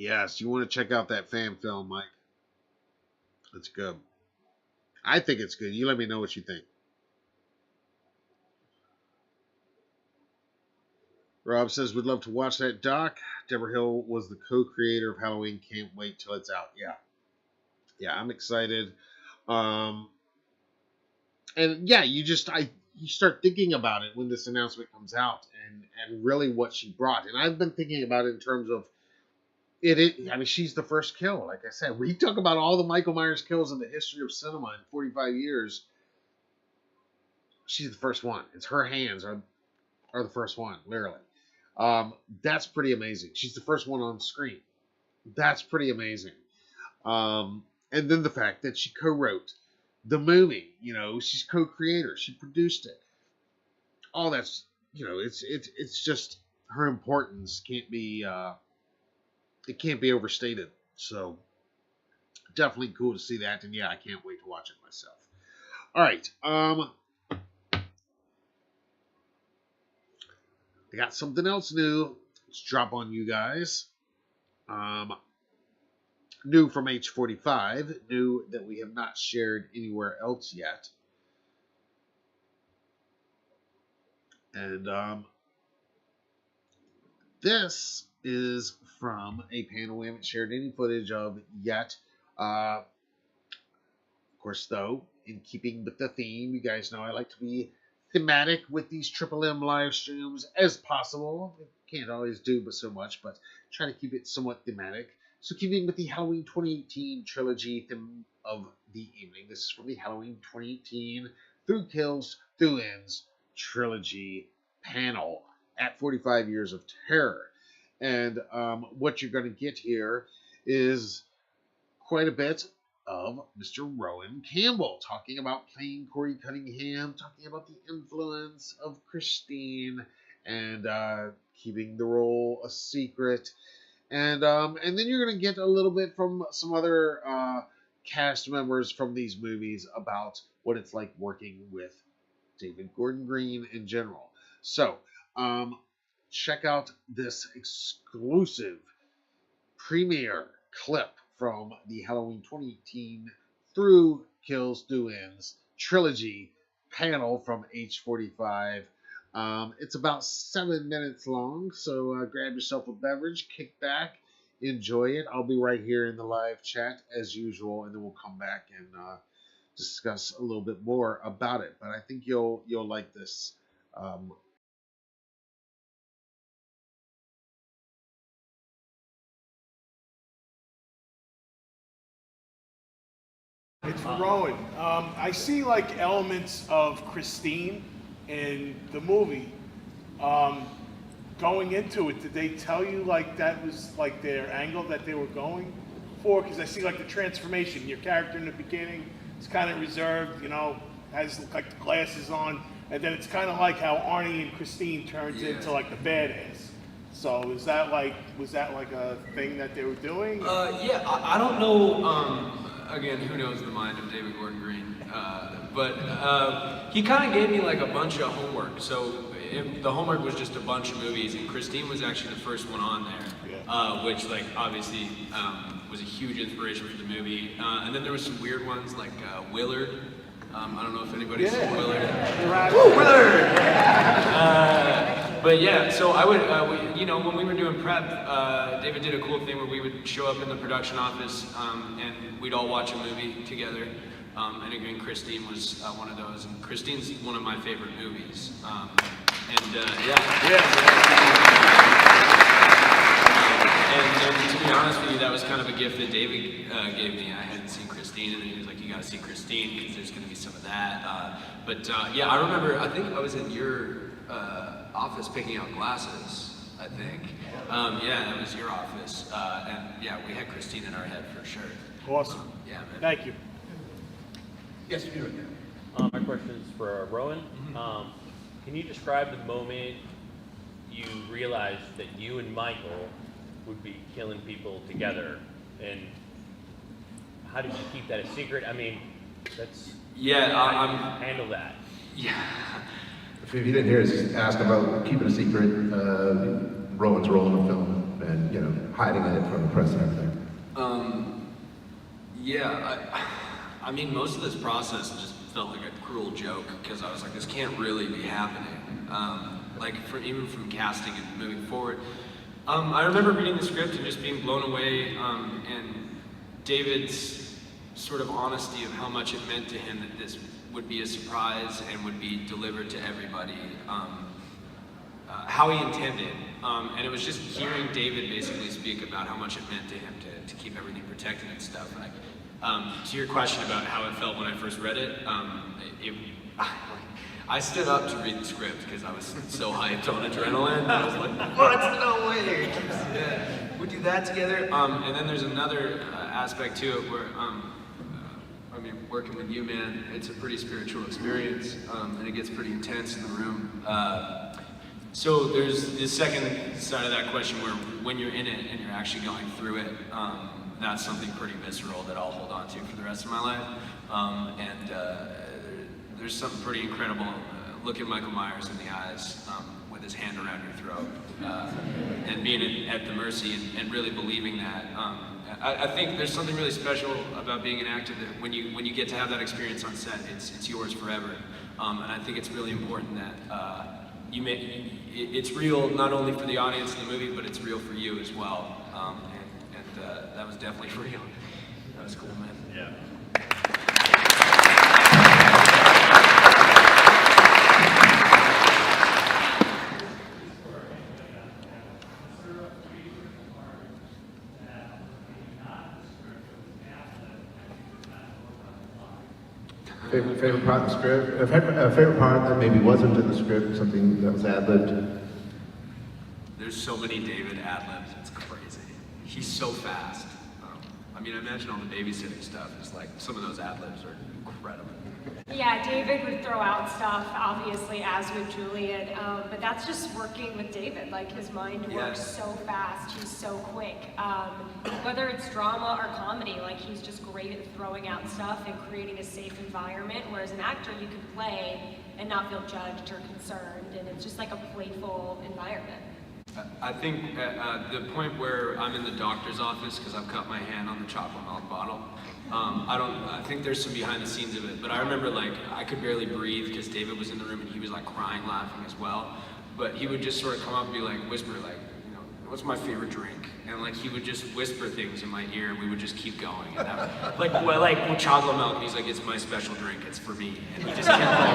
Yes, you want to check out that fan film, Mike. It's good. I think it's good. You let me know what you think. Rob says, would love to watch that doc. Debra Hill was the co-creator of Halloween. Can't wait till it's out. Yeah, I'm excited. And yeah, you start thinking about it when this announcement comes out, and really what she brought. And I've been thinking about it in terms of I mean, she's the first kill. Like I said, we talk about all the Michael Myers kills in the history of cinema in 45 years. She's the first one. It's her hands are the first one, literally. That's pretty amazing. She's the first one on screen. That's pretty amazing. And then the fact that she co-wrote the movie, she's co-creator. She produced it. All that's, it's just her importance can't be overstated. So definitely cool to see that. And yeah, I can't wait to watch it myself. All right. I got something else new. Let's drop on you guys. New from H45. New that we have not shared anywhere else yet. And this is from a panel we haven't shared any footage of yet. Of course, though, in keeping with the theme, you guys know I like to be thematic with these Triple M live streams as possible. Can't always do but so much, but try to keep it somewhat thematic. So keeping with the Halloween 2018 trilogy theme of the evening, this is from the Halloween 2018 Through Kills, Through Ends trilogy panel at 45 Years of Terror. And what you're going to get here is quite a bit of Mr. Rowan Campbell talking about playing Corey Cunningham, talking about the influence of Christine, and keeping the role a secret. And then you're going to get a little bit from some other cast members from these movies about what it's like working with David Gordon Green in general. So check out this exclusive premiere clip from the Halloween 2018 Through Kills, Through Ends trilogy panel from H45. It's about 7 minutes long, so grab yourself a beverage, kick back, enjoy it. I'll be right here in the live chat as usual, and then we'll come back and discuss a little bit more about it. But I think you'll like this.
It's for Rowan. I see like elements of Christine in the movie. Going into it, did they tell you like that was like their angle that they were going for? Because I see like the transformation. Your character in the beginning is kind of reserved, has like the glasses on, and then it's kind of like how Arnie and Christine turns into like the badass. So was that like a thing that they were doing?
Yeah, I don't know. Again, who knows the mind of David Gordon Green? But he kind of gave me like a bunch of homework. So the homework was just a bunch of movies, and Christine was actually the first one on there, which like obviously was a huge inspiration for the movie. And then there was some weird ones like Willard. I don't know if anybody's seen Willard. Woo, Willard! But yeah, so I would, when we were doing prep, David did a cool thing where we would show up in the production office and we'd all watch a movie together. And again, Christine was one of those. And Christine's one of my favorite movies. And And to be honest with you, that was kind of a gift that David gave me. I hadn't seen Christine, and he was like, "You got to see Christine because there's going to be some of that." Yeah, I remember. I think I was in your office picking out glasses. I think. Yeah, it was your office, and yeah, we had Christine in our head for sure.
Awesome.
Yeah, man.
Thank you.
Yes, you do it.
My question is for Rowan. Can you describe the moment you realized that you and Michael would be killing people together, and how did you keep that a secret? I mean, that's how did you handle that?
Yeah.
If you didn't hear us ask about keeping a secret, Rowan's role in the film, and hiding it from the press and everything.
I mean, most of this process just felt like a cruel joke because I was like, this can't really be happening. Even from casting and moving forward. I remember reading the script and just being blown away, and David's sort of honesty of how much it meant to him that this would be a surprise and would be delivered to everybody, how he intended. And it was just hearing David basically speak about how much it meant to him to keep everything protected and stuff. To your question about how it felt when I first read it, I stood up to read the script because I was so hyped on adrenaline. I was like, what? No way! Yeah, we do that together. And then there's another aspect to it where, working with you, man, it's a pretty spiritual experience, and it gets pretty intense in the room. So there's the second side of that question where when you're in it and you're actually going through it, that's something pretty visceral that I'll hold on to for the rest of my life. There's something pretty incredible. Look at Michael Myers in the eyes with his hand around your throat, and being at the mercy and really believing that. I think there's something really special about being an actor that when you get to have that experience on set, it's yours forever. And I think it's really important that it's real not only for the audience in the movie, but it's real for you as well. That was definitely real. That was cool, man.
Yeah.
Favorite part of the script? A favorite part that maybe wasn't in the script, something that was ad-libbed?
There's so many David ad-libs, it's crazy. He's so fast. I imagine all the babysitting stuff is like, some of those ad-libs are incredible.
Yeah, David would throw out stuff, obviously, as would Julian, but that's just working with David. Like, his mind works so fast, he's so quick. Whether it's drama or comedy, like, he's just great at throwing out stuff and creating a safe environment, whereas an actor, you can play and not feel judged or concerned, and it's just like a playful environment.
I think at the point where I'm in the doctor's office because I've cut my hand on the chocolate milk bottle, I think there's some behind the scenes of it, but I remember like I could barely breathe because David was in the room and he was like crying, laughing as well. But he would just sort of come up and be like, whisper like, what's my favorite drink? And like he would just whisper things in my ear and we would just keep going. And like chocolate milk, and he's like, it's my special drink, it's for me. And he just kept going.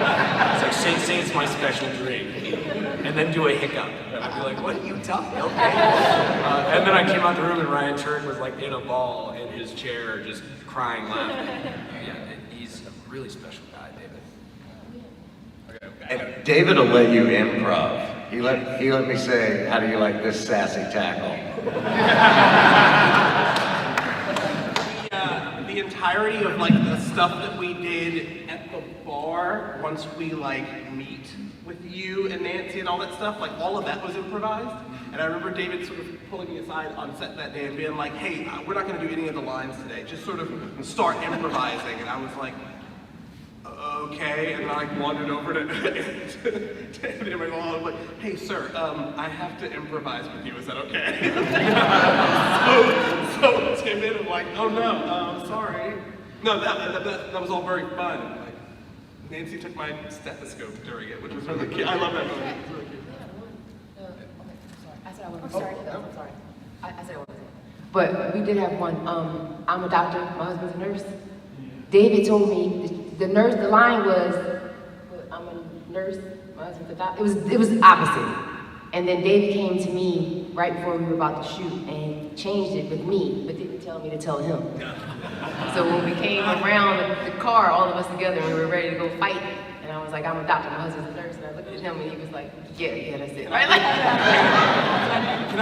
He's like, say it's my special drink. And then do a hiccup. And I'd be like, what are you talking? Okay. And then I came out the room and Ryan Turk was like in a ball in his chair, just crying, laughing. Yeah, he's a really special guy, David.
And David will let you improv. He let me say, how do you like this sassy tackle?
The entirety of like the stuff that we did at the bar, once we like meet with you and Nancy and all that stuff, like all of that was improvised. And I remember David sort of pulling me aside on set that day and being like, hey, we're not gonna do any of the lines today, just sort of start improvising. And I was like, okay, and I wandered over to David and I was like, hey sir, I have to improvise with you, is that okay? so timid, I'm like, oh no, sorry. No, that was all very fun. Like, Nancy took my stethoscope during it, which was really cute. I love that movie. It was really cute.
I said I wasn't. Sorry. I'm sorry. I said I wasn't. But we did have one. I'm a doctor. My husband's a nurse. David told me the line was, I'm a nurse. My husband's a doctor. It was opposite. And then David came to me right before we were about to shoot and changed it with me, but didn't tell me to tell him. So when we came around the car, all of us together, and we were ready to go fight, and I was like, I'm a doctor, my husband's a nurse, and I looked at him and he was like, yeah, that's it, right? Like,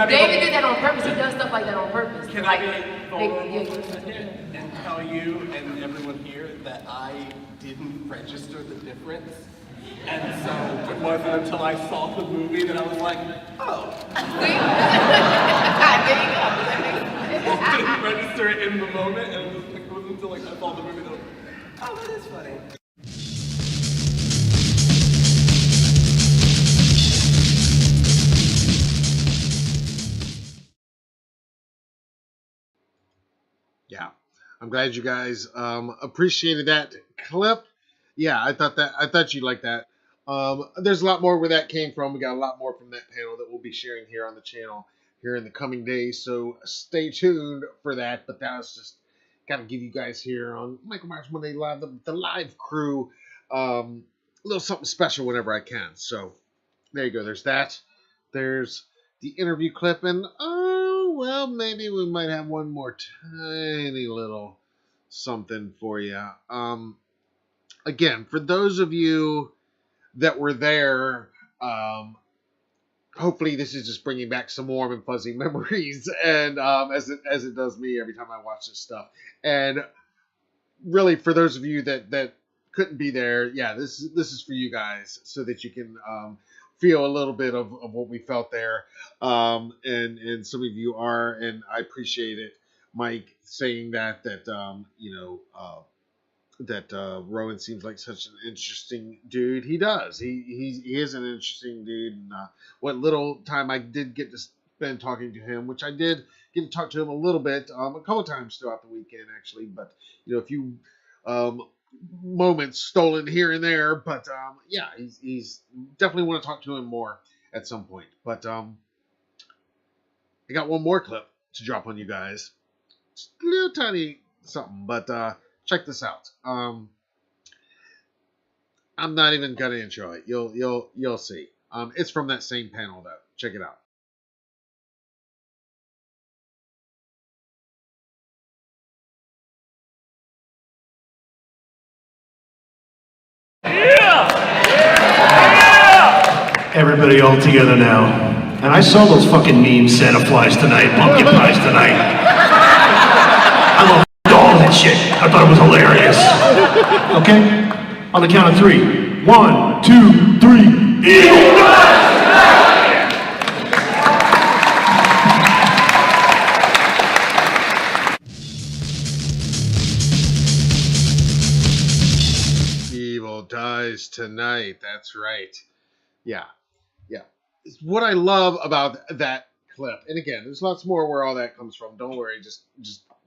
David did that on purpose. He does stuff like that on purpose.
Can I be vulnerable and tell you and everyone here that I didn't register the difference? And so it wasn't until I saw the movie that I was like, oh. Didn't register it in the moment, and it wasn't until like I saw the movie that I was like, oh, that is funny.
Yeah, I'm glad you guys appreciated that clip. Yeah, I thought you'd like that. There's a lot more where that came from. We got a lot more from that panel that we'll be sharing here on the channel here in the coming days. So stay tuned for that. But that was just kind of give you guys here on Michael Myers Monday Live, the live crew, a little something special whenever I can. So there you go. There's that. There's the interview clip, and oh well, maybe we might have one more tiny little something for you. Again, for those of you that were there, hopefully this is just bringing back some warm and fuzzy memories, and as it does me every time I watch this stuff. And really, for those of you that couldn't be there, yeah, this is for you guys so that you can feel a little bit of what we felt there. And some of you are, and I appreciate it, Mike, saying that Rowan seems like such an interesting dude. He does. He is an interesting dude. And what little time I did get to spend talking to him, which I did get to talk to him a little bit, a couple times throughout the weekend actually. But a few moments stolen here and there. But yeah, he's definitely want to talk to him more at some point. But I got one more clip to drop on you guys. Just a little tiny something, but check this out. I'm not even gonna intro it. You'll see. It's from that same panel though. Check it out.
Everybody all together now. And I saw those fucking memes, Santa flies tonight, pumpkin pies tonight. I love all that shit. I thought it was hilarious. Okay? On the count of 3. 1, 2, 3. Evil dies tonight!
Evil dies tonight. That's right. Yeah. What I love about that clip, and again, there's lots more where all that comes from. Don't worry, just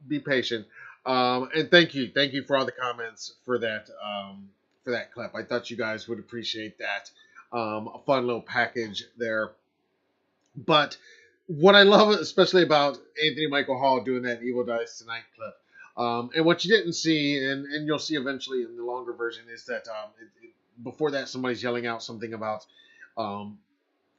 be patient. And thank you for all the comments for that clip. I thought you guys would appreciate that. A fun little package there. But what I love, especially about Anthony Michael Hall doing that "Evil Dies Tonight" clip, and what you didn't see, and you'll see eventually in the longer version, is that before that somebody's yelling out something about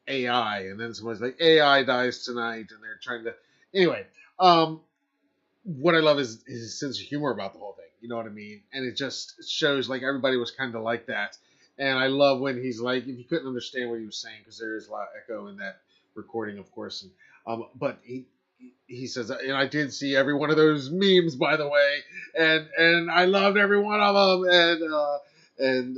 AI, and then somebody's like, AI dies tonight, and they're trying to. Anyway, what I love is his sense of humor about the whole thing. You know what I mean? And it just shows like everybody was kind of like that. And I love when he's like, if you couldn't understand what he was saying, because there is a lot of echo in that recording, of course. And but he says, and I did see every one of those memes, by the way, and I loved every one of them. And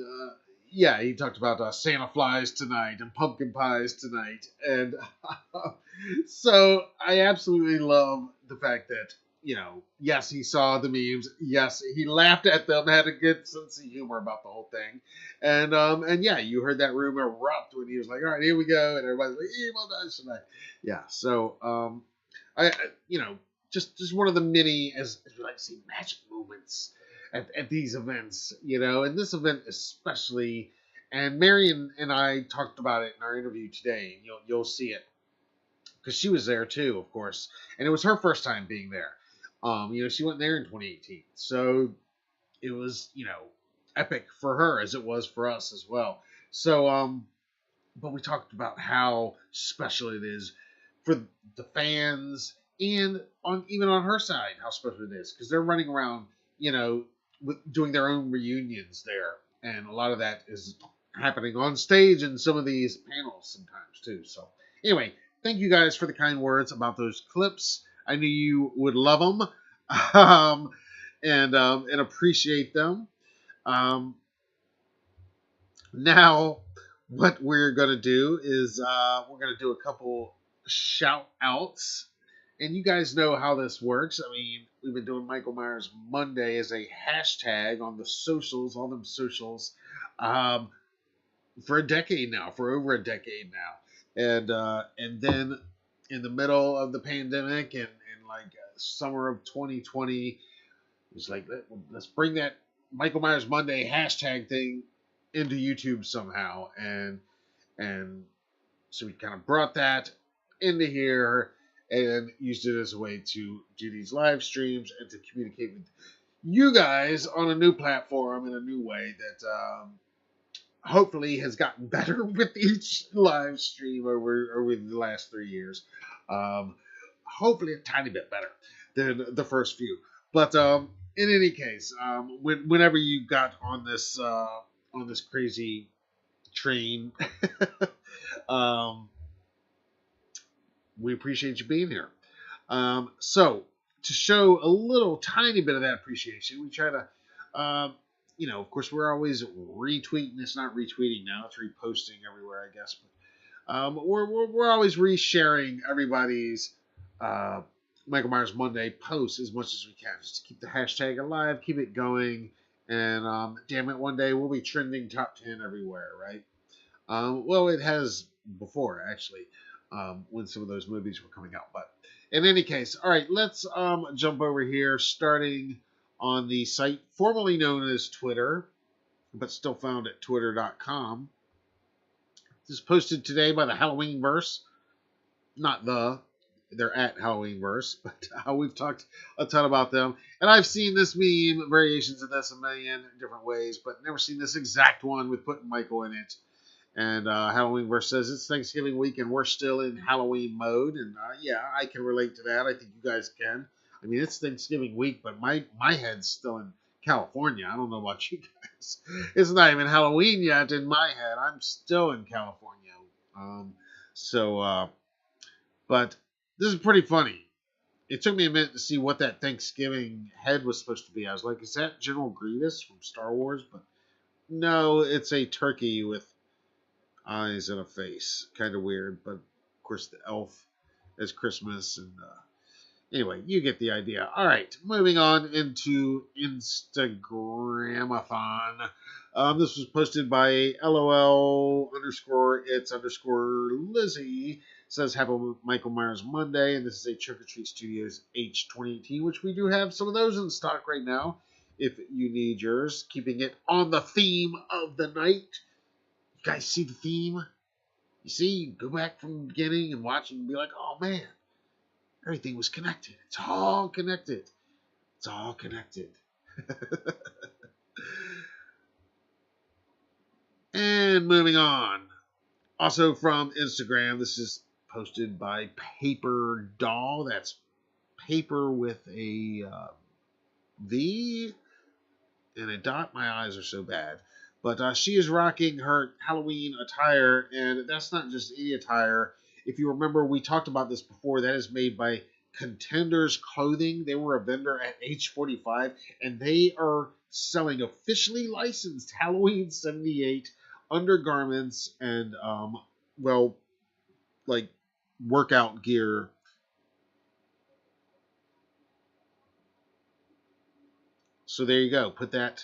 yeah, he talked about Santa flies tonight and pumpkin pies tonight. And so I absolutely love the fact that, yes, he saw the memes. Yes, he laughed at them, had a good sense of humor about the whole thing. And yeah, you heard that room erupt when he was like, all right, here we go. And everybody's like, evil dies tonight. Yeah, so I just one of the many, as we like to see, magic moments at these events, and this event especially. And Marion and I talked about it in our interview today. And you'll see it because she was there too, of course, and it was her first time being there. She went there in 2018, so it was epic for her as it was for us as well. So but we talked about how special it is for the fans and even on her side how special it is because they're running around, doing their own reunions there, and a lot of that is happening on stage in some of these panels sometimes too. So anyway, thank you guys for the kind words about those clips. I knew you would love them, and appreciate them. Now, what we're going to do is we're going to do a couple shout outs. And you guys know how this works. I mean, we've been doing Michael Myers Monday as a hashtag on the socials, all them socials, for a decade now, for over a decade now. And then in the middle of the pandemic and like summer of 2020, it's like, let's bring that Michael Myers Monday hashtag thing into YouTube somehow, and so we kind of brought that into here and used it as a way to do these live streams and to communicate with you guys on a new platform in a new way that hopefully has gotten better with each live stream over the last 3 years. Hopefully a tiny bit better than the first few, but in any case, whenever you got on this crazy train, we appreciate you being here. So to show a little tiny bit of that appreciation, we try to, of course, we're always retweeting. It's not retweeting now; it's reposting everywhere, I guess. But we're always resharing everybody's Michael Myers Monday posts as much as we can, just to keep the hashtag alive, keep it going. And damn it, one day we'll be trending top 10 everywhere, right? Well, it has before, actually, when some of those movies were coming out. But in any case, all right, let's jump over here, starting on the site formerly known as Twitter, but still found at twitter.com. This is posted today by the Halloween Verse. They're at Halloween Verse, but we've talked a ton about them. And I've seen this meme, variations of this a million different ways, but never seen this exact one with putting Michael in it. And Halloween Verse says it's Thanksgiving week and we're still in Halloween mode. And yeah, I can relate to that. I think you guys can. I mean, it's Thanksgiving week, but my head's still in California. I don't know about you guys. It's not even Halloween yet in my head. I'm still in California. But this is pretty funny. It took me a minute to see what that Thanksgiving head was supposed to be. I was like, is that General Grievous from Star Wars? But no, it's a turkey with eyes and a face. Kind of weird, but of course the elf is Christmas. And anyway, you get the idea. All right, moving on into Instagramathon. This was posted by LOL_it's_Lizzie. Says Happy Michael Myers Monday, and this is a Trick or Treat Studios H2018, which we do have some of those in stock right now if you need yours. Keeping it on the theme of the night. You guys see the theme? You see, you go back from the beginning and watch and be like, oh man, everything was connected. It's all connected. It's all connected. And moving on. Also from Instagram, this is posted by Paper Doll. That's paper with a V and a dot. My eyes are so bad. But she is rocking her Halloween attire, and that's not just any attire. If you remember, we talked about this before. That is made by Contenders Clothing. They were a vendor at H45, and they are selling officially licensed Halloween 78 undergarments and, like workout gear. So there you go. Put that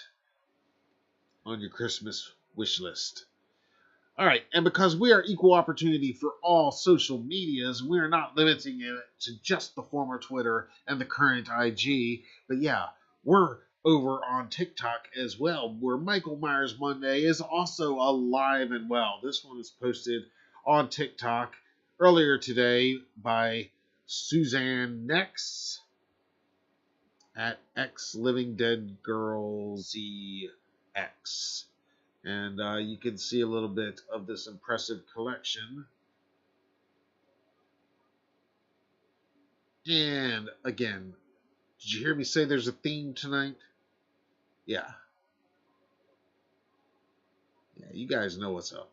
on your Christmas wish list. All right, and because we are equal opportunity for all social medias, we are not limiting it to just the former Twitter and the current IG. But yeah, we're over on TikTok as well, where Michael Myers Monday is also alive and well. This one is posted on TikTok earlier today by Suzanne Nex at X Living Dead Girl ZX. And you can see a little bit of this impressive collection. And again, did you hear me say there's a theme tonight? Yeah. Yeah, you guys know what's up.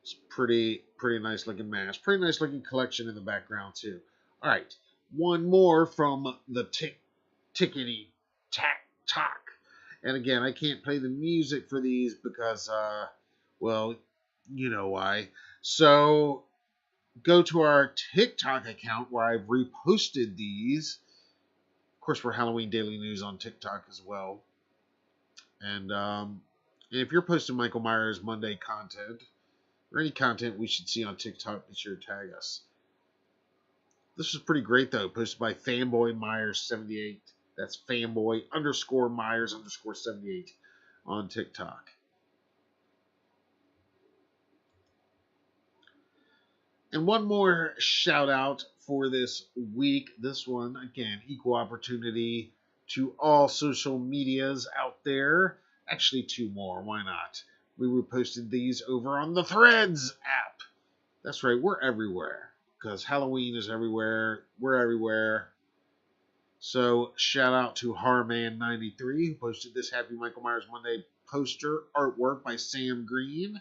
It's pretty nice looking mask. Pretty nice looking collection in the background too. All right, one more from the tickety tack talk. And again, I can't play the music for these because, well, you know why. So go to our TikTok account where I've reposted these. Of course, we're Halloween Daily News on TikTok as well. And if you're posting Michael Myers Monday content or any content we should see on TikTok, be sure to tag us. This was pretty great though, posted by Fanboy Myers 78. That's Fanboy _Myers _78 on TikTok. And one more shout out for this week. This one, again, equal opportunity to all social medias out there. Actually, two more. Why not? We reposted these over on the Threads app. That's right, we're everywhere because Halloween is everywhere. We're everywhere. So shout out to Harman93 who posted this Happy Michael Myers Monday poster artwork by Sam Green.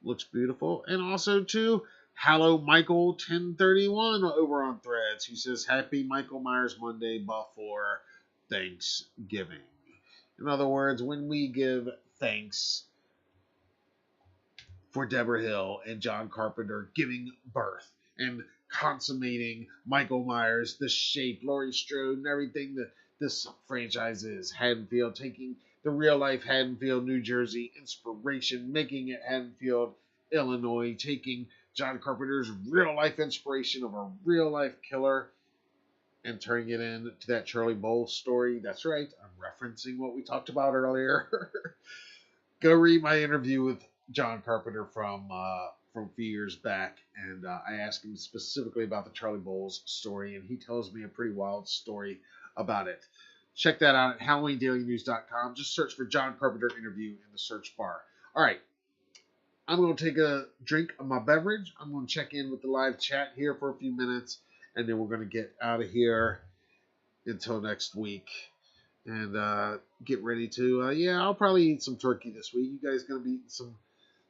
Looks beautiful. And also to Hello Michael 1031 over on Threads who says Happy Michael Myers Monday before Thanksgiving. In other words, when we give thanks for Debra Hill and John Carpenter giving birth and consummating Michael Myers, the shape, Laurie Strode, and everything that this franchise is. Haddonfield taking the real life Haddonfield, New Jersey inspiration, making it Haddonfield, Illinois, taking John Carpenter's real life inspiration of a real life killer and turning it into that Charlie Bowles story. That's right, I'm referencing what we talked about earlier. Go read my interview with John Carpenter from a few years back, and I asked him specifically about the Charlie Bowles story, and he tells me a pretty wild story about it. Check that out at HalloweenDailyNews.com. Just search for John Carpenter interview in the search bar. All right, I'm going to take a drink of my beverage. I'm going to check in with the live chat here for a few minutes, and then we're going to get out of here until next week. And get ready to, I'll probably eat some turkey this week. You guys going to be eating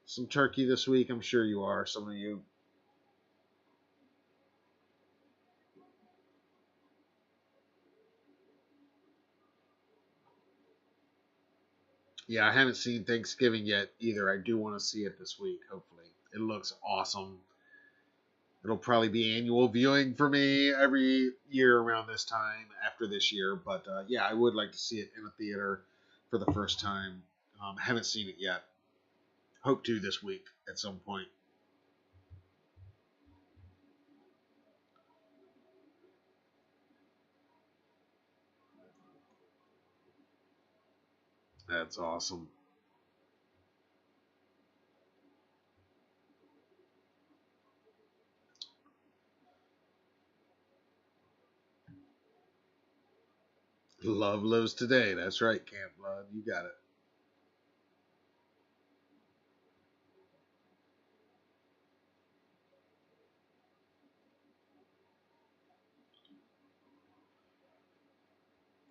some turkey this week? I'm sure you are, some of you. Yeah, I haven't seen Thanksgiving yet either. I do want to see it this week, hopefully. It looks awesome. It'll probably be annual viewing for me every year around this time after this year. But yeah, I would like to see it in a theater for the first time. Haven't seen it yet. Hope to this week at some point. That's awesome. Love lives today. That's right, Camp Blood. You got it.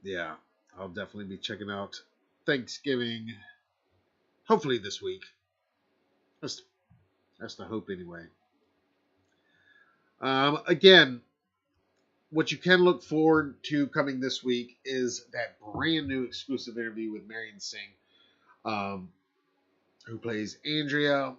Yeah, I'll definitely be checking out Thanksgiving. Hopefully this week. That's the hope anyway. Again, what you can look forward to coming this week is that brand new exclusive interview with Marion Singh, who plays Andrea,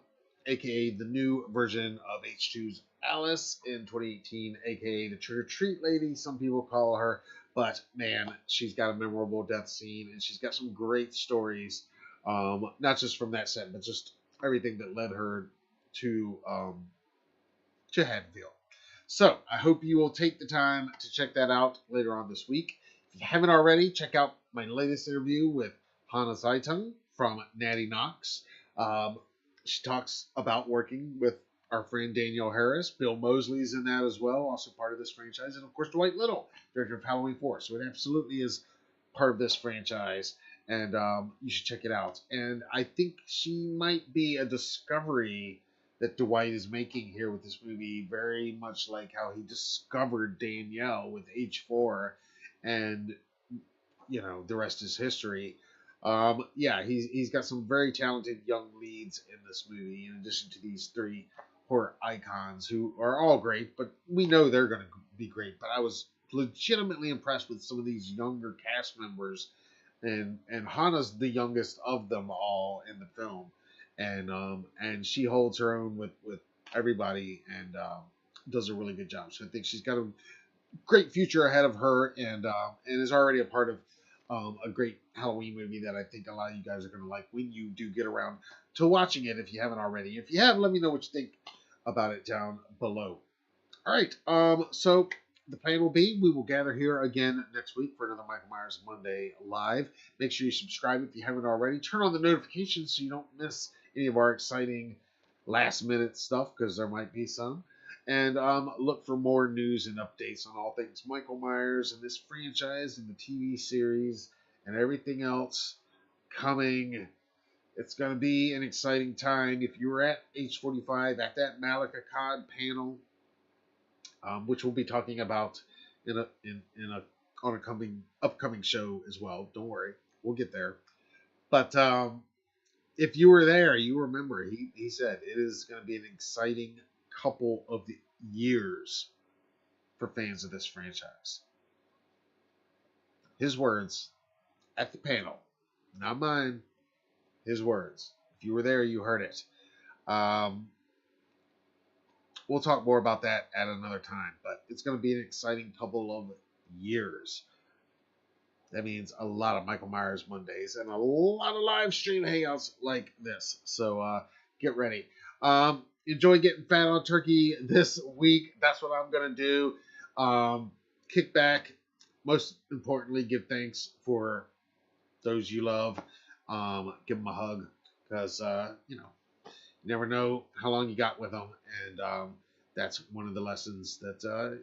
aka the new version of H2's Alice in 2018, aka the Trick or Treat Lady, some people call her. But man, she's got a memorable death scene, and she's got some great stories, not just from that set, but just everything that led her to Haddonfield. So I hope you will take the time to check that out later on this week. If you haven't already, check out my latest interview with Hannah Zeitung from Natty Knox. She talks about working with our friend Danielle Harris. Bill Mosley's in that as well, also part of this franchise. And of course, Dwight Little, director of Halloween 4. So it absolutely is part of this franchise, and you should check it out. And I think she might be a discovery that Dwight is making here with this movie, very much like how he discovered Danielle with H4, and the rest is history. Yeah, he's got some very talented young leads in this movie, in addition to these three horror icons who are all great, but we know they're going to be great. But I was legitimately impressed with some of these younger cast members, and Hannah's the youngest of them all in the film, and she holds her own with everybody, and does a really good job. So I think she's got a great future ahead of her, and is already a part of a great Halloween movie that I think a lot of you guys are going to like when you do get around to watching it, if you haven't already. If you have, let me know what you think about it down below. All right, so the plan will be we will gather here again next week for another Michael Myers Monday Live. Make sure you subscribe if you haven't already. Turn on the notifications so you don't miss any of our exciting last-minute stuff, because there might be some. And look for more news and updates on all things Michael Myers and this franchise and the TV series and everything else coming. It's going to be an exciting time. If you were at H45 at that Malika Cod panel, which we'll be talking about on a upcoming show as well. Don't worry, we'll get there. But if you were there, you remember he said it is going to be an exciting couple of years for fans of this franchise. His words at the panel, not mine. His words. If you were there, you heard it. We'll talk more about that at another time, but it's going to be an exciting couple of years. That means a lot of Michael Myers Mondays and a lot of live stream hangouts like this. So get ready. Enjoy getting fat on turkey this week. That's what I'm going to do. Kick back. Most importantly, give thanks for those you love. Give them a hug, because, you never know how long you got with them. And that's one of the lessons that,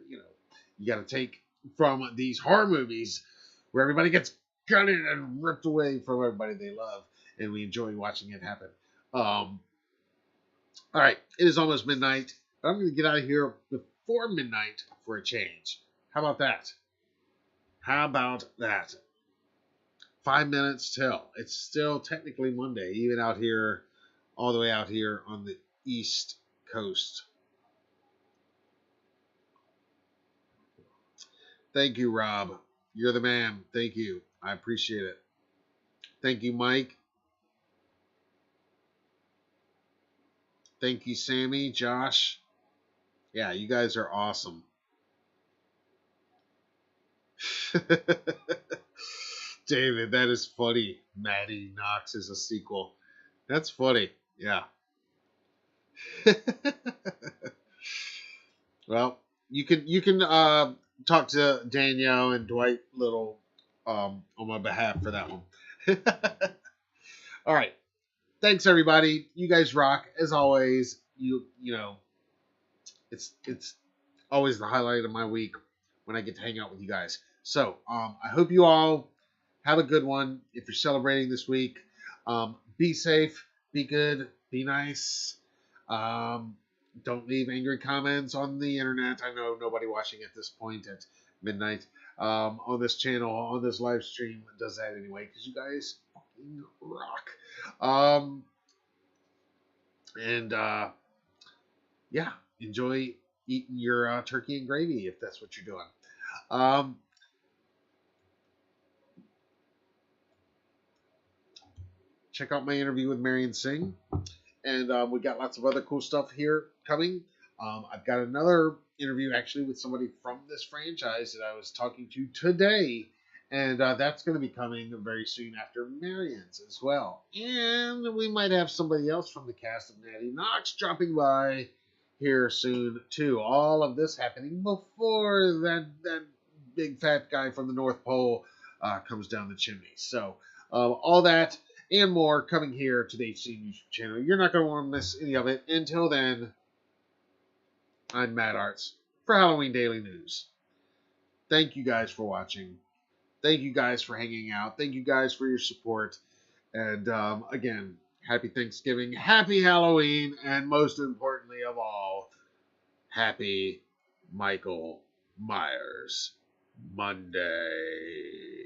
you got to take from these horror movies where everybody gets gutted and ripped away from everybody they love. And we enjoy watching it happen. All right, it is almost midnight. But I'm going to get out of here before midnight for a change. How about that? How about that? 5 minutes till. It's still technically Monday, even out here, all the way out here on the East Coast. Thank you, Rob. You're the man. Thank you. I appreciate it. Thank you, Mike. Thank you, Sammy, Josh. Yeah, you guys are awesome. David, that is funny. Maddie Knox is a sequel. That's funny. Yeah. Well, you can talk to Danielle and Dwight Little on my behalf for that one. All right. Thanks, everybody. You guys rock as always. You know, it's always the highlight of my week when I get to hang out with you guys. So I hope you all have a good one. If you're celebrating this week, be safe, be good, be nice. Don't leave angry comments on the internet. I know nobody watching at this point at midnight on this channel, on this live stream does that anyway, because you guys fucking rock. Yeah, enjoy eating your turkey and gravy if that's what you're doing. Check out my interview with Marion Singh. And we got lots of other cool stuff here coming. I've got another interview actually with somebody from this franchise that I was talking to today. And that's going to be coming very soon after Marion's as well. And we might have somebody else from the cast of Natty Knox dropping by here soon too. All of this happening before that big fat guy from the North Pole comes down the chimney. So all that and more coming here to the HC YouTube channel. You're not going to want to miss any of it. Until then, I'm Matt Arts for Halloween Daily News. Thank you guys for watching. Thank you guys for hanging out. Thank you guys for your support. And again, happy Thanksgiving, happy Halloween, and most importantly of all, happy Michael Myers Monday.